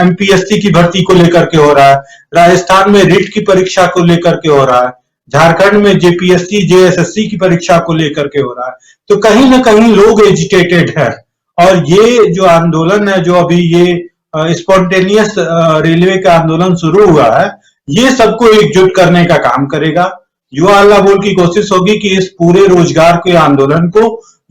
एमपीएससी की भर्ती को लेकर के हो रहा है, राजस्थान में रिट की परीक्षा को लेकर के हो रहा है, झारखंड में जेपीएससी जेएसएससी की परीक्षा को लेकर के हो रहा है। तो कहीं ना कहीं लोग एजिटेटेड है, और ये जो आंदोलन है, जो अभी ये स्पॉन्टेनियस रेलवे का आंदोलन शुरू हुआ है, ये सबको एकजुट करने का काम करेगा। युवा हल्ला बोल की कोशिश होगी कि इस पूरे रोजगार के आंदोलन को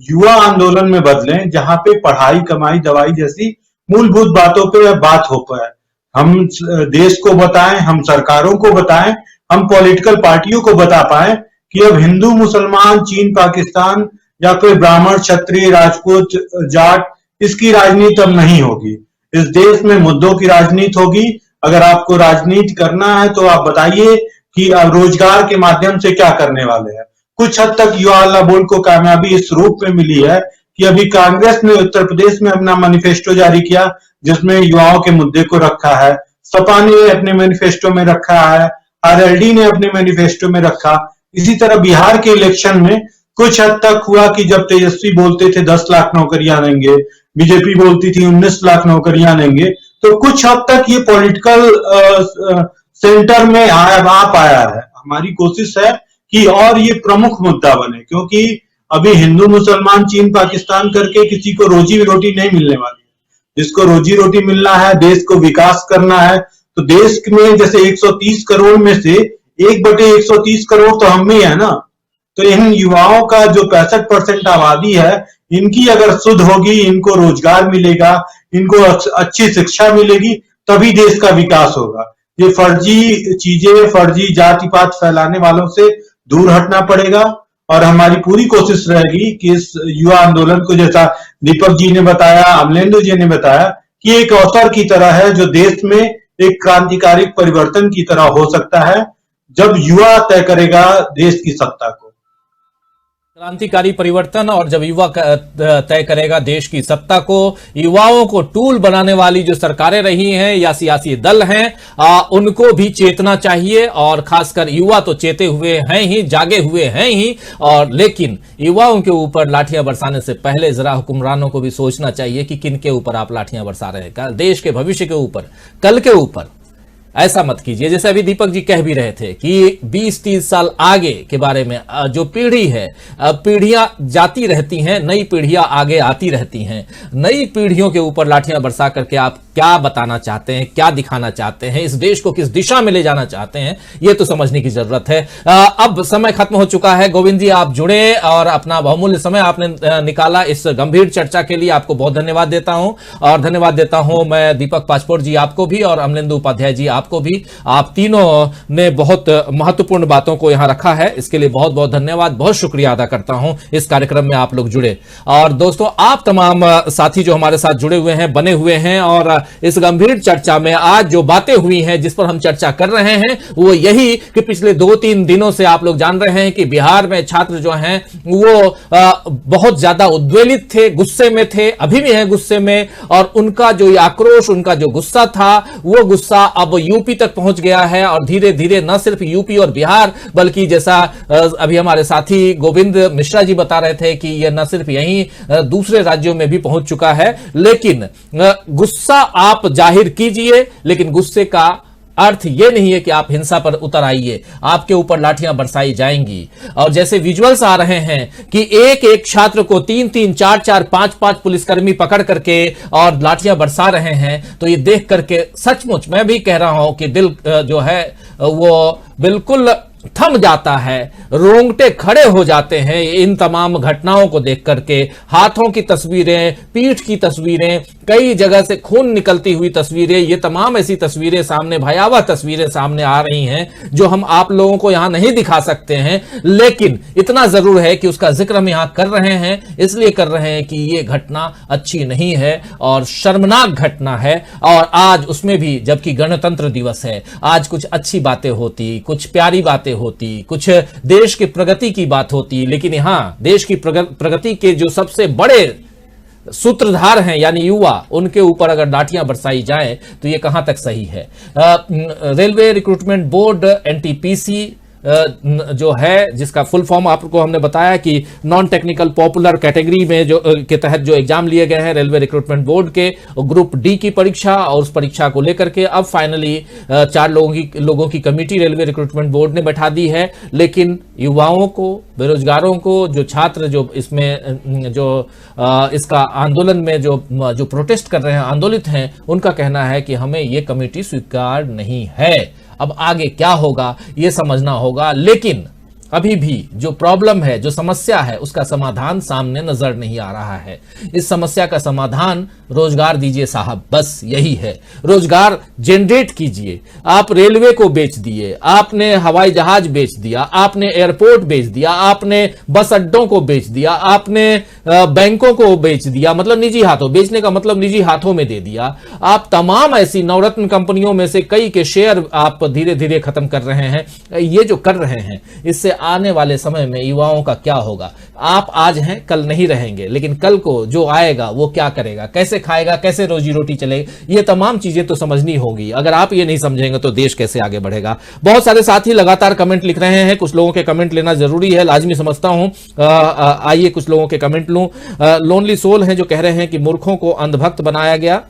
युवा आंदोलन में बदलें, जहां पे पढ़ाई, कमाई, दवाई जैसी मूलभूत बातों पे बात हो पाए। हम देश को बताएं, हम सरकारों को बताएं, हम पॉलिटिकल पार्टियों को बता पाए कि अब हिंदू, मुसलमान, चीन, पाकिस्तान या कोई ब्राह्मण, क्षत्रिय, राजपूत, जाट, इसकी राजनीति अब नहीं होगी। इस देश में मुद्दों की राजनीति होगी। अगर आपको राजनीति करना है तो आप बताइए कि रोजगार के माध्यम से क्या करने वाले हैं। कुछ हद तक युवा हल्ला बोल को कामयाबी इस रूप में मिली है कि अभी कांग्रेस ने उत्तर प्रदेश में अपना मैनिफेस्टो जारी किया, जिसमें युवाओं के मुद्दे को रखा है। सपा ने अपने मैनिफेस्टो में रखा है, आरएलडी ने अपने मैनिफेस्टो में रखा। इसी तरह बिहार के इलेक्शन में कुछ हद तक हुआ कि जब तेजस्वी बोलते थे 10 लाख नौकरियां देंगे, बीजेपी बोलती थी 19 लाख नौकरियां देंगे, तो कुछ हद तक ये पॉलिटिकल सेंटर में आ पाया है। हमारी कोशिश है कि और ये प्रमुख मुद्दा बने, क्योंकि अभी हिंदू, मुसलमान, चीन, पाकिस्तान करके किसी को रोजी रोटी नहीं मिलने वाली है। जिसको रोजी रोटी मिलना है, देश को विकास करना है, तो देश में जैसे 130 करोड़ में से 1/130 करोड़ तो हम ही है ना। तो इन युवाओं का जो 65% आबादी है, इनकी अगर शुद्ध होगी, इनको रोजगार मिलेगा, इनको अच्छी शिक्षा मिलेगी, तभी देश का विकास होगा। ये फर्जी चीजें, फर्जी जाति पात फैलाने वालों से दूर हटना पड़ेगा। और हमारी पूरी कोशिश रहेगी कि इस युवा आंदोलन को, जैसा दीपक जी ने बताया, अमलेंदु जी ने बताया, कि एक अवसर की तरह है जो देश में एक क्रांतिकारी परिवर्तन की तरह हो सकता है, जब युवा तय करेगा देश की सत्ता को।
क्रांतिकारी परिवर्तन, और जब युवा तय करेगा देश की सत्ता को। युवाओं को टूल बनाने वाली जो सरकारें रही हैं या सियासी दल हैं, उनको भी चेतना चाहिए, और खासकर युवा तो चेते हुए हैं ही, जागे हुए हैं ही। और लेकिन युवाओं के ऊपर लाठियां बरसाने से पहले जरा हुक्मरानों को भी सोचना चाहिए कि किन के ऊपर आप लाठियां बरसा रहे हैं। देश के भविष्य के ऊपर, कल के ऊपर ऐसा मत कीजिए। जैसे अभी दीपक जी कह भी रहे थे कि 20-30 साल आगे के बारे में जो पीढ़ी है, पीढ़ियां जाती रहती हैं, नई पीढ़ियां आगे आती रहती हैं। नई पीढ़ियों के ऊपर लाठियां बरसा करके आप क्या बताना चाहते हैं, क्या दिखाना चाहते हैं, इस देश को किस दिशा में ले जाना चाहते हैं, यह तो समझने की जरूरत है। अब समय खत्म हो चुका है। गोविंद जी, आप जुड़े और अपना बहुमूल्य समय आपने निकाला इस गंभीर चर्चा के लिए, आपको बहुत धन्यवाद देता हूं। और धन्यवाद देता हूं मैं दीपक पासपोर्ट जी आपको भी, और अमलेंदु उपाध्याय जी आपको भी। आप तीनों ने बहुत महत्वपूर्ण बातों को यहां रखा है, इसके लिए बहुत बहुत धन्यवाद, बहुत शुक्रिया अदा करता हूं। इस कार्यक्रम में आप लोग जुड़े, और दोस्तों आप तमाम साथी जो हमारे साथ जुड़े हुए हैं, बने हुए हैं, और इस गंभीर चर्चा में आज जो बातें हुई हैं, जिस पर हम चर्चा कर रहे हैं, वो यही कि पिछले 2-3 दिनों से आप लोग जान रहे हैं कि बिहार में छात्र जो हैं वो बहुत ज्यादा उद्वेलित थे, गुस्से में थे, अभी भी हैं गुस्से में। और उनका जो आक्रोश, उनका जो गुस्सा था, वो गुस्सा अब यूपी तक पहुंच गया है। और धीरे धीरे न सिर्फ यूपी और बिहार, बल्कि जैसा अभी हमारे साथी गोविंद मिश्रा जी बता रहे थे कि यह न सिर्फ यहीं दूसरे राज्यों में भी पहुंच चुका है। लेकिन गुस्सा आप जाहिर कीजिए, लेकिन गुस्से का अर्थ यह नहीं है कि आप हिंसा पर उतर आइए, आपके ऊपर लाठियां बरसाई जाएंगी। और जैसे विजुअल्स आ रहे हैं कि एक एक छात्र को 3-3, 4-4, 5-5 पुलिसकर्मी पकड़ करके और लाठियां बरसा रहे हैं, तो ये देख करके सचमुच मैं भी कह रहा हूं कि दिल जो है वो बिल्कुल थम जाता है, रोंगटे खड़े हो जाते हैं इन तमाम घटनाओं को देख करके। हाथों की तस्वीरें, पीठ की तस्वीरें, कई जगह से खून निकलती हुई तस्वीरें, ये तमाम ऐसी तस्वीरें सामने, भयावह तस्वीरें सामने आ रही हैं जो हम आप लोगों को यहां नहीं दिखा सकते हैं, लेकिन इतना जरूर है कि उसका जिक्र हम यहां कर रहे हैं। इसलिए कर रहे हैं कि ये घटना अच्छी नहीं है और शर्मनाक घटना है। और आज उसमें भी जबकि गणतंत्र दिवस है, आज कुछ अच्छी बातें होती, कुछ प्यारी बातें होती, कुछ देश की प्रगति की बात होती, लेकिन यहां देश की प्रगति के जो सबसे बड़े सूत्रधार हैं यानी युवा, उनके ऊपर अगर डांटियां बरसाई जाए तो ये कहां तक सही है। रेलवे रिक्रूटमेंट बोर्ड एनटीपीसी जो है, जिसका फुल फॉर्म आपको हमने बताया कि नॉन टेक्निकल पॉपुलर कैटेगरी में जो के तहत जो एग्जाम लिए गए हैं रेलवे रिक्रूटमेंट बोर्ड के, ग्रुप डी की परीक्षा, और उस परीक्षा को लेकर के अब फाइनली 4 लोगों की कमेटी रेलवे रिक्रूटमेंट बोर्ड ने बैठा दी है। लेकिन युवाओं को, बेरोजगारों को, जो छात्र जो इसमें जो इसका आंदोलन में जो प्रोटेस्ट कर रहे हैं, आंदोलित हैं, उनका कहना है कि हमें ये कमेटी स्वीकार नहीं है। अब आगे क्या होगा ये समझना होगा, लेकिन अभी भी जो प्रॉब्लम है, जो समस्या है, उसका समाधान सामने नजर नहीं आ रहा है। इस समस्या का समाधान रोजगार दीजिए साहब, बस यही है। रोजगार जनरेट कीजिए। आप रेलवे को बेच दिए, आपने हवाई जहाज बेच दिया, आपने एयरपोर्ट बेच दिया, आपने बस अड्डों को बेच दिया, आपने बैंकों को बेच दिया, मतलब निजी हाथों, बेचने का मतलब निजी हाथों में दे दिया। आप तमाम ऐसी नवरत्न कंपनियों में से कई के शेयर आप धीरे धीरे खत्म कर रहे हैं। ये जो कर रहे हैं, इससे आने वाले समय में युवाओं का क्या होगा? आप आज हैं, कल नहीं रहेंगे, लेकिन कल को जो आएगा वो क्या करेगा, कैसे खाएगा, कैसे रोजी रोटी चलेगी, ये तमाम चीजें तो समझनी होगी। अगर आप ये नहीं समझेंगे तो देश कैसे आगे बढ़ेगा? बहुत सारे साथी लगातार कमेंट लिख रहे हैं, कुछ लोगों के कमेंट लेना जरूरी है, लाजमी समझता हूं। आइए कुछ लोगों के कमेंट लूं। लोनली सोल हैं जो कह रहे हैं कि मूर्खों को अंधभक्त बनाया गया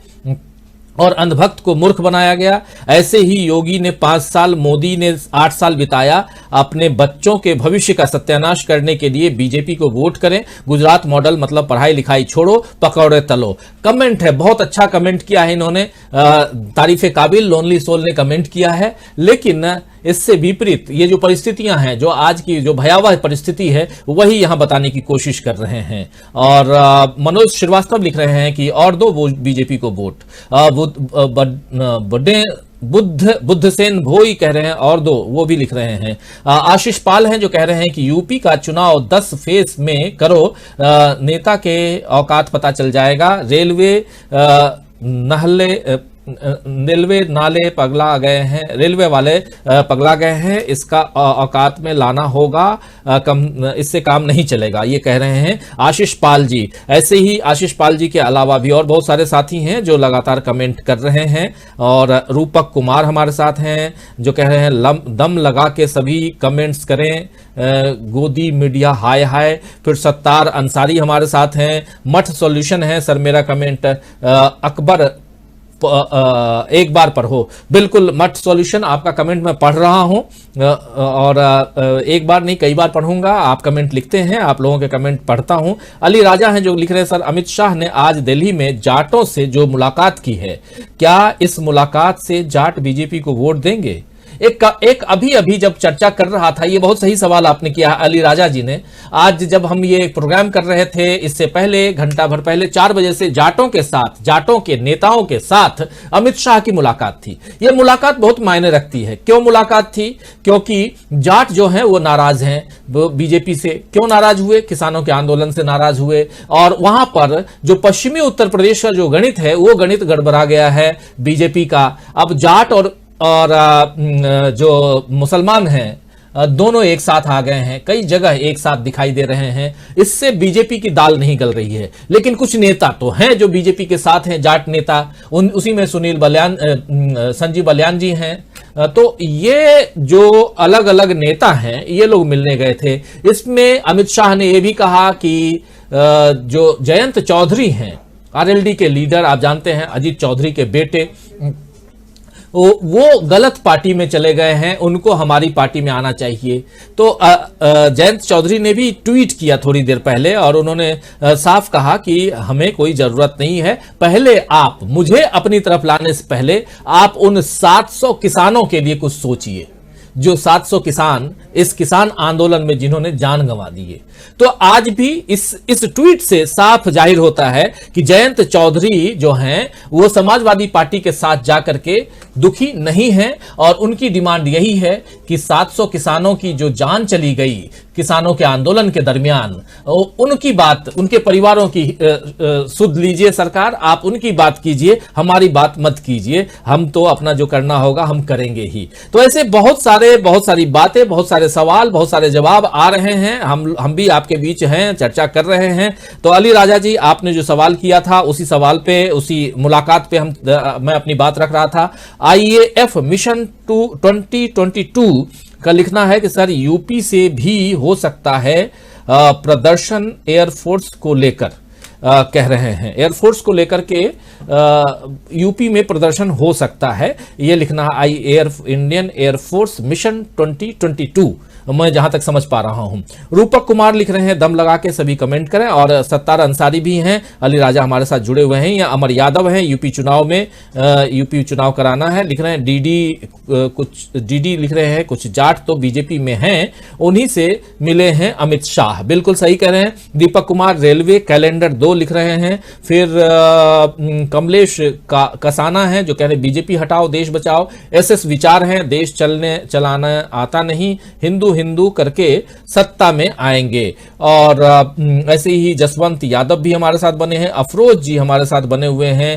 और अंधभक्त को मूर्ख बनाया गया। ऐसे ही योगी ने 5 साल, मोदी ने 8 साल बिताया। अपने बच्चों के भविष्य का सत्यानाश करने के लिए बीजेपी को वोट करें। गुजरात मॉडल मतलब पढ़ाई लिखाई छोड़ो, पकौड़े तलो। कमेंट है, बहुत अच्छा कमेंट किया है इन्होंने, तारीफे काबिल लोनली सोल ने कमेंट किया है। लेकिन इससे विपरीत ये जो परिस्थितियां हैं, जो आज की जो भयावह परिस्थिति है, वही यहां बताने की कोशिश कर रहे हैं। और मनोज श्रीवास्तव लिख रहे हैं कि और दो बीजेपी को वोट। बुद्धसेन भोई कह रहे हैं और दो, वो भी लिख रहे हैं। आशीष पाल हैं जो कह रहे हैं कि यूपी का चुनाव 10 फेज में करो, नेता के औकात पता चल जाएगा। रेलवे नाले पगला गए हैं, रेलवे वाले पगला गए हैं, इसका औकात में लाना होगा, इससे काम नहीं चलेगा, ये कह रहे हैं आशीष पाल जी। ऐसे ही आशीष पाल जी के अलावा भी और बहुत सारे साथी हैं जो लगातार कमेंट कर रहे हैं। और रूपक कुमार हमारे साथ हैं जो कह रहे हैं दम लगा के सभी कमेंट्स करें, गोदी मीडिया हाय हाय। फिर सत्तार अंसारी हमारे साथ हैं, मठ सॉल्यूशन है सर मेरा कमेंट, अकबर एक बार पढ़ो। बिल्कुल मठ सॉल्यूशन, आपका कमेंट मैं पढ़ रहा हूं और एक बार नहीं कई बार पढ़ूंगा। आप कमेंट लिखते हैं, आप लोगों के कमेंट पढ़ता हूं। अली राजा हैं जो लिख रहे हैं सर अमित शाह ने आज दिल्ली में जाटों से जो मुलाकात की है, क्या इस मुलाकात से जाट बीजेपी को वोट देंगे? एक अभी जब चर्चा कर रहा था, ये बहुत सही सवाल आपने किया अली राजा जी ने। आज जब हम ये प्रोग्राम कर रहे थे, इससे पहले घंटा भर पहले 4 बजे से जाटों के साथ, जाटों के नेताओं के साथ अमित शाह की मुलाकात थी। ये मुलाकात बहुत मायने रखती है। क्यों मुलाकात थी? क्योंकि जाट जो हैं वो नाराज हैं बीजेपी से। क्यों नाराज हुए? किसानों के आंदोलन से नाराज हुए। और वहां पर जो पश्चिमी उत्तर प्रदेश का जो गणित है, वो गणित गड़बड़ा गया है बीजेपी का। अब जाट और जो मुसलमान हैं दोनों एक साथ आ गए हैं, कई जगह एक साथ दिखाई दे रहे हैं। इससे बीजेपी की दाल नहीं गल रही है। लेकिन कुछ नेता तो हैं जो बीजेपी के साथ हैं, जाट नेता, उसी में संजीव बलियान जी हैं। तो ये जो अलग अलग नेता हैं, ये लोग मिलने गए थे। इसमें अमित शाह ने यह भी कहा कि जो जयंत चौधरी हैं, आरएलडी के लीडर, आप जानते हैं अजीत चौधरी के बेटे, वो गलत पार्टी में चले गए हैं, उनको हमारी पार्टी में आना चाहिए। तो जयंत चौधरी ने भी ट्वीट किया थोड़ी देर पहले और उन्होंने साफ कहा कि हमें कोई जरूरत नहीं है, पहले आप मुझे अपनी तरफ लाने से पहले आप उन 700 किसानों के लिए कुछ सोचिए। जो 700 किसान इस किसान आंदोलन में जिन्होंने जान गंवा दी है। तो आज भी इस ट्वीट से साफ जाहिर होता है कि जयंत चौधरी जो हैं वो समाजवादी पार्टी के साथ जाकर के दुखी नहीं हैं और उनकी डिमांड यही है कि 700 किसानों की जो जान चली गई किसानों के आंदोलन के दरमियान, उनकी बात, उनके परिवारों की सुध लीजिए सरकार, आप उनकी बात कीजिए, हमारी बात मत कीजिए, हम तो अपना जो करना होगा हम करेंगे ही। तो ऐसे बहुत सारी बातें, बहुत सारे सवाल, बहुत सारे जवाब आ रहे हैं। हम भी आपके बीच हैं, चर्चा कर रहे हैं। तो अली राजा जी, आपने जो सवाल किया था उसी सवाल पे, उसी मुलाकात पे मैं अपनी बात रख रहा था। IAF मिशन 2022 का लिखना है कि सर यूपी से भी हो सकता है प्रदर्शन एयरफोर्स को लेकर, कह रहे हैं एयरफोर्स को लेकर के यूपी में प्रदर्शन हो सकता है, ये लिखना है इंडियन एयरफोर्स मिशन 2022, मैं जहां तक समझ पा रहा हूं। रूपक कुमार लिख रहे हैं दम लगा के सभी कमेंट करें, और सत्तार अंसारी भी हैं, अली राजा हमारे साथ जुड़े हुए हैं, या अमर यादव हैं, यूपी चुनाव कराना है लिख रहे हैं। डीडी लिख रहे हैं कुछ जाट तो बीजेपी में हैं, उन्हीं से मिले हैं अमित शाह, बिल्कुल सही कह रहे हैं। दीपक कुमार रेलवे कैलेंडर 2 लिख रहे हैं। फिर कमलेश कसाना है जो कह रहे बीजेपी हटाओ देश बचाओ। SS विचार हैं, देश चलाना आता नहीं, हिंदू करके सत्ता में आएंगे। और ऐसे ही जसवंत यादव भी हमारे साथ बने हैं, अफरोज जी हमारे साथ बने हुए हैं,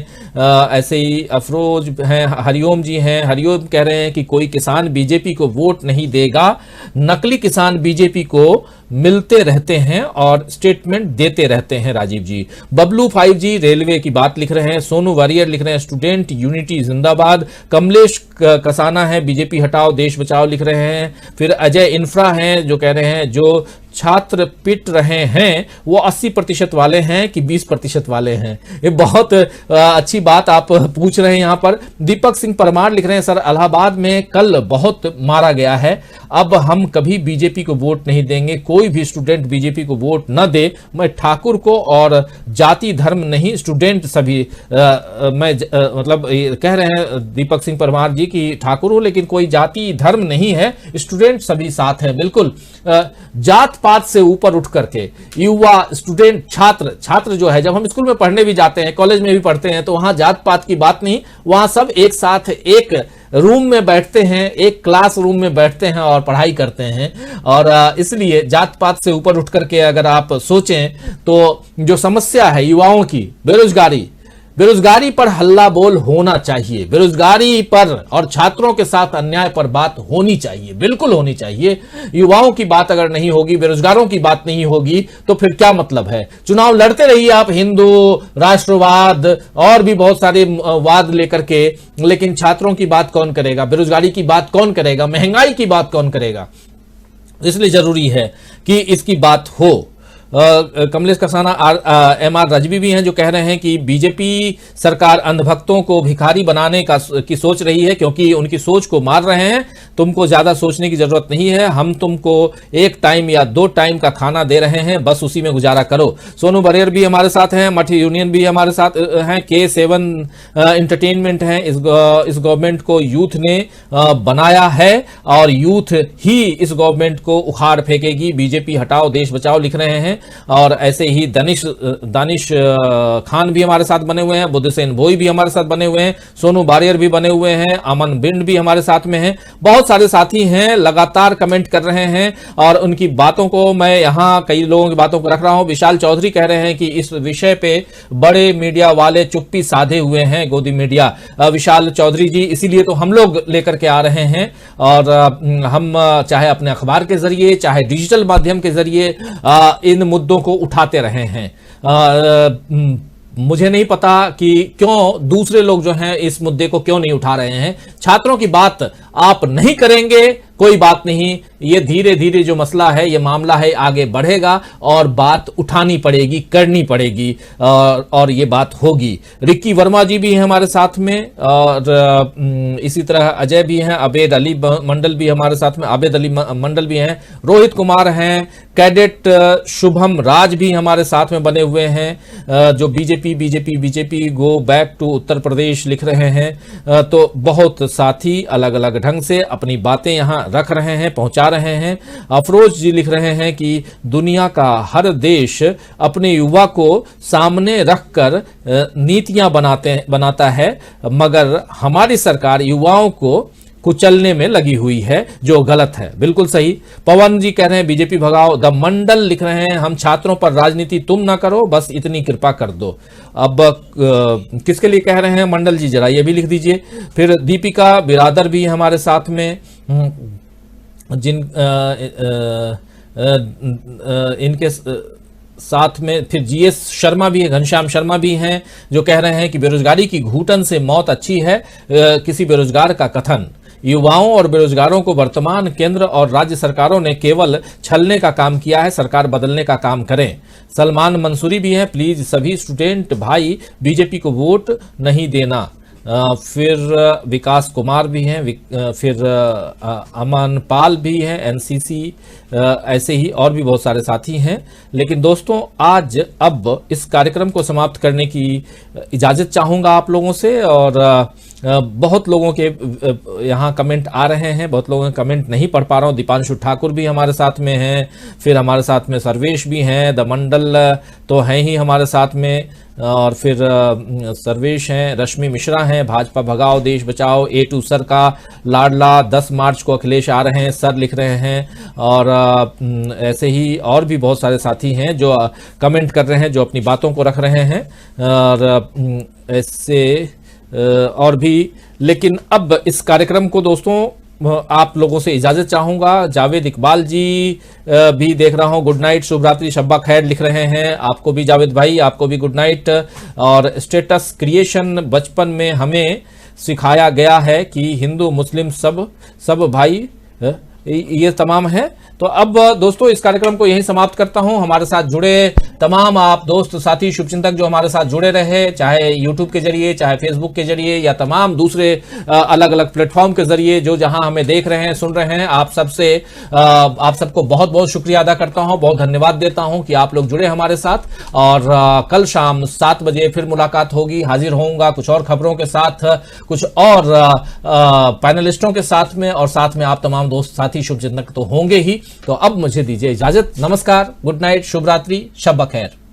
ऐसे ही अफरोज हैं, हरिओम जी हैं। हरिओम कह रहे हैं कि कोई किसान बीजेपी को वोट नहीं देगा, नकली किसान बीजेपी को मिलते रहते हैं और स्टेटमेंट देते रहते हैं। राजीव जी, बबलू 5G रेलवे की बात लिख रहे हैं। सोनू वॉरियर लिख रहे हैं स्टूडेंट यूनिटी जिंदाबाद। कमलेश कसाना है बीजेपी हटाओ देश बचाओ लिख रहे हैं। फिर अजय इंफ्रा हैं जो कह रहे हैं जो छात्र पिट रहे हैं वो 80% वाले हैं कि 20% वाले हैं। ये बहुत अच्छी बात आप पूछ रहे हैं यहाँ पर। दीपक सिंह परमार लिख रहे हैं सर इलाहाबाद में कल बहुत मारा गया है, अब हम कभी बीजेपी को वोट नहीं देंगे, कोई भी स्टूडेंट बीजेपी को वोट न दे। मैं ठाकुर को और जाति धर्म नहीं स्टूडेंट सभी मतलब कह रहे हैं दीपक सिंह परमार जी की ठाकुर हो लेकिन कोई जाति धर्म नहीं है, स्टूडेंट सभी साथ हैं। बिल्कुल जात पात से ऊपर उठ करके युवा स्टूडेंट छात्र जो है, जब हम स्कूल में पढ़ने भी जाते हैं, कॉलेज में भी पढ़ते हैं, तो वहां जात पात की बात नहीं, वहां सब एक साथ एक रूम में बैठते हैं, एक क्लास रूम में बैठते हैं और पढ़ाई करते हैं। और इसलिए जात पात से ऊपर उठ करके अगर आप सोचें तो जो समस्या है युवाओं की, बेरोजगारी पर हल्ला बोल होना चाहिए, बेरोजगारी पर और छात्रों के साथ अन्याय पर बात होनी चाहिए, बिल्कुल होनी चाहिए। युवाओं की बात अगर नहीं होगी, बेरोजगारों की बात नहीं होगी तो फिर क्या मतलब है। चुनाव लड़ते रहिए आप हिंदू राष्ट्रवाद और भी बहुत सारे वाद लेकर के, लेकिन छात्रों की बात कौन करेगा, बेरोजगारी की बात कौन करेगा, महंगाई की बात कौन करेगा। इसलिए जरूरी है कि इसकी बात हो। कमलेश कसाना MR रजवी भी हैं जो कह रहे हैं कि बीजेपी सरकार अंधभक्तों को भिखारी बनाने की सोच रही है, क्योंकि उनकी सोच को मार रहे हैं। तुमको ज्यादा सोचने की जरूरत नहीं है, हम तुमको 1 टाइम या 2 टाइम का खाना दे रहे हैं, बस उसी में गुजारा करो। सोनू बरेर भी हमारे साथ हैं, मठ यूनियन भी हमारे साथ हैं, K7 एंटरटेनमेंट हैं। इस गवर्नमेंट को यूथ ने बनाया है और यूथ ही इस गवर्नमेंट को उखाड़ फेंकेगी। बीजेपी हटाओ देश बचाओ लिख रहे हैं। और ऐसे ही दानिश खान भी हमारे साथ बने हुए हैं, बुद्धसेन भोई भी हमारे साथ बने हुए हैं, सोनू बारियर भी बने हुए हैं, अमन बिंड भी हमारे साथ में हैं। बहुत सारे साथी हैं, लगातार कमेंट कर रहे हैं और उनकी बातों को मैं यहां कई लोगों की बातों को रख रहा हूं। विशाल चौधरी कह रहे हैं कि इस विषय पे बड़े मीडिया वाले चुप्पी साधे हुए हैं, गोदी मीडिया। विशाल चौधरी जी, इसीलिए तो हम लोग लेकर के आ रहे हैं और हम चाहे अपने अखबार के जरिए चाहे डिजिटल माध्यम के जरिए इन मुद्दों को उठाते रहे हैं। मुझे नहीं पता कि क्यों दूसरे लोग जो हैं इस मुद्दे को क्यों नहीं उठा रहे हैं। छात्रों की बात आप नहीं करेंगे कोई बात नहीं, ये धीरे धीरे जो मसला है, ये मामला है, आगे बढ़ेगा और बात उठानी पड़ेगी, करनी पड़ेगी और ये बात होगी। रिक्की वर्मा जी भी हैं हमारे साथ में और इसी तरह अजय भी हैं, आबेद अली मंडल भी हमारे साथ में, आबेद अली मंडल भी हैं, रोहित कुमार हैं, कैडेट शुभम राज भी हमारे साथ में बने हुए हैं जो BJP go back to Uttar Pradesh लिख रहे हैं। तो बहुत साथी अलग अलग ढंग से अपनी बातें यहां रख रहे हैं, पहुंचा रहे हैं। अफरोज जी लिख रहे हैं कि दुनिया का हर देश अपने युवा को सामने रखकर नीतियां बनाता है, मगर हमारी सरकार युवाओं को कुचलने में लगी हुई है, जो गलत है। बिल्कुल सही। पवन जी कह रहे हैं बीजेपी भगाओ। द मंडल लिख रहे हैं हम छात्रों पर राजनीति तुम ना करो, बस इतनी कृपा कर दो। अब किसके लिए कह रहे हैं मंडल जी, जरा ये भी लिख दीजिए। फिर दीपिका बिरादर भी हमारे साथ में, जिन इनके साथ में फिर जीएस शर्मा भी है, घनश्याम शर्मा भी हैं, जो कह रहे हैं कि बेरोजगारी की घूटन से मौत अच्छी है, किसी बेरोजगार का कथन। युवाओं और बेरोजगारों को वर्तमान केंद्र और राज्य सरकारों ने केवल छलने का काम किया है, सरकार बदलने का काम करें। सलमान मंसूरी भी हैं, प्लीज सभी स्टूडेंट भाई बीजेपी को वोट नहीं देना। फिर विकास कुमार भी हैं, फिर अमन पाल भी हैं, एनसीसी, ऐसे ही और भी बहुत सारे साथी हैं। लेकिन दोस्तों आज अब इस कार्यक्रम को समाप्त करने की इजाज़त चाहूँगा आप लोगों से। और बहुत लोगों के यहाँ कमेंट आ रहे हैं, बहुत लोगों के कमेंट नहीं पढ़ पा रहा हूँ। दीपांशु ठाकुर भी हमारे साथ में हैं, फिर हमारे साथ में सर्वेश भी हैं, द मंडल तो हैं ही हमारे साथ में, और फिर सर्वेश हैं, रश्मि मिश्रा हैं, भाजपा भगाओ देश बचाओ, A2 सर का लाडला, 10 मार्च को अखिलेश आ रहे हैं सर लिख रहे हैं। और ऐसे ही और भी बहुत सारे साथी हैं जो कमेंट कर रहे हैं, जो अपनी बातों को रख रहे हैं, और ऐसे और भी। लेकिन अब इस कार्यक्रम को दोस्तों आप लोगों से इजाजत चाहूंगा। जावेद इकबाल जी भी देख रहा हूं, गुड नाइट, शुभ रात्रि, शब्बा खैर लिख रहे हैं। आपको भी जावेद भाई, आपको भी गुड नाइट। और स्टेटस क्रिएशन, बचपन में हमें सिखाया गया है कि हिंदू मुस्लिम सब भाई, ये तमाम है। तो अब दोस्तों इस कार्यक्रम को यहीं समाप्त करता हूं। हमारे साथ जुड़े तमाम आप दोस्त साथी शुभचिंतक जो हमारे साथ जुड़े रहे, चाहे यूट्यूब के जरिए, चाहे फेसबुक के जरिए, या तमाम दूसरे अलग अलग प्लेटफॉर्म के जरिए जो जहां हमें देख रहे हैं, सुन रहे हैं, आप सबको बहुत बहुत शुक्रिया अदा करता हूं, बहुत धन्यवाद देता हूं कि आप लोग जुड़े हमारे साथ। और कल शाम 7 बजे फिर मुलाकात होगी, हाजिर होऊंगा कुछ और खबरों के साथ, कुछ और पैनलिस्टों के साथ में, और साथ में आप तमाम दोस्त साथी शुभचिंतक तो होंगे ही। तो अब मुझे दीजिए इजाजत। नमस्कार, गुड नाइट, शुभ रात्रि, शब बखैर।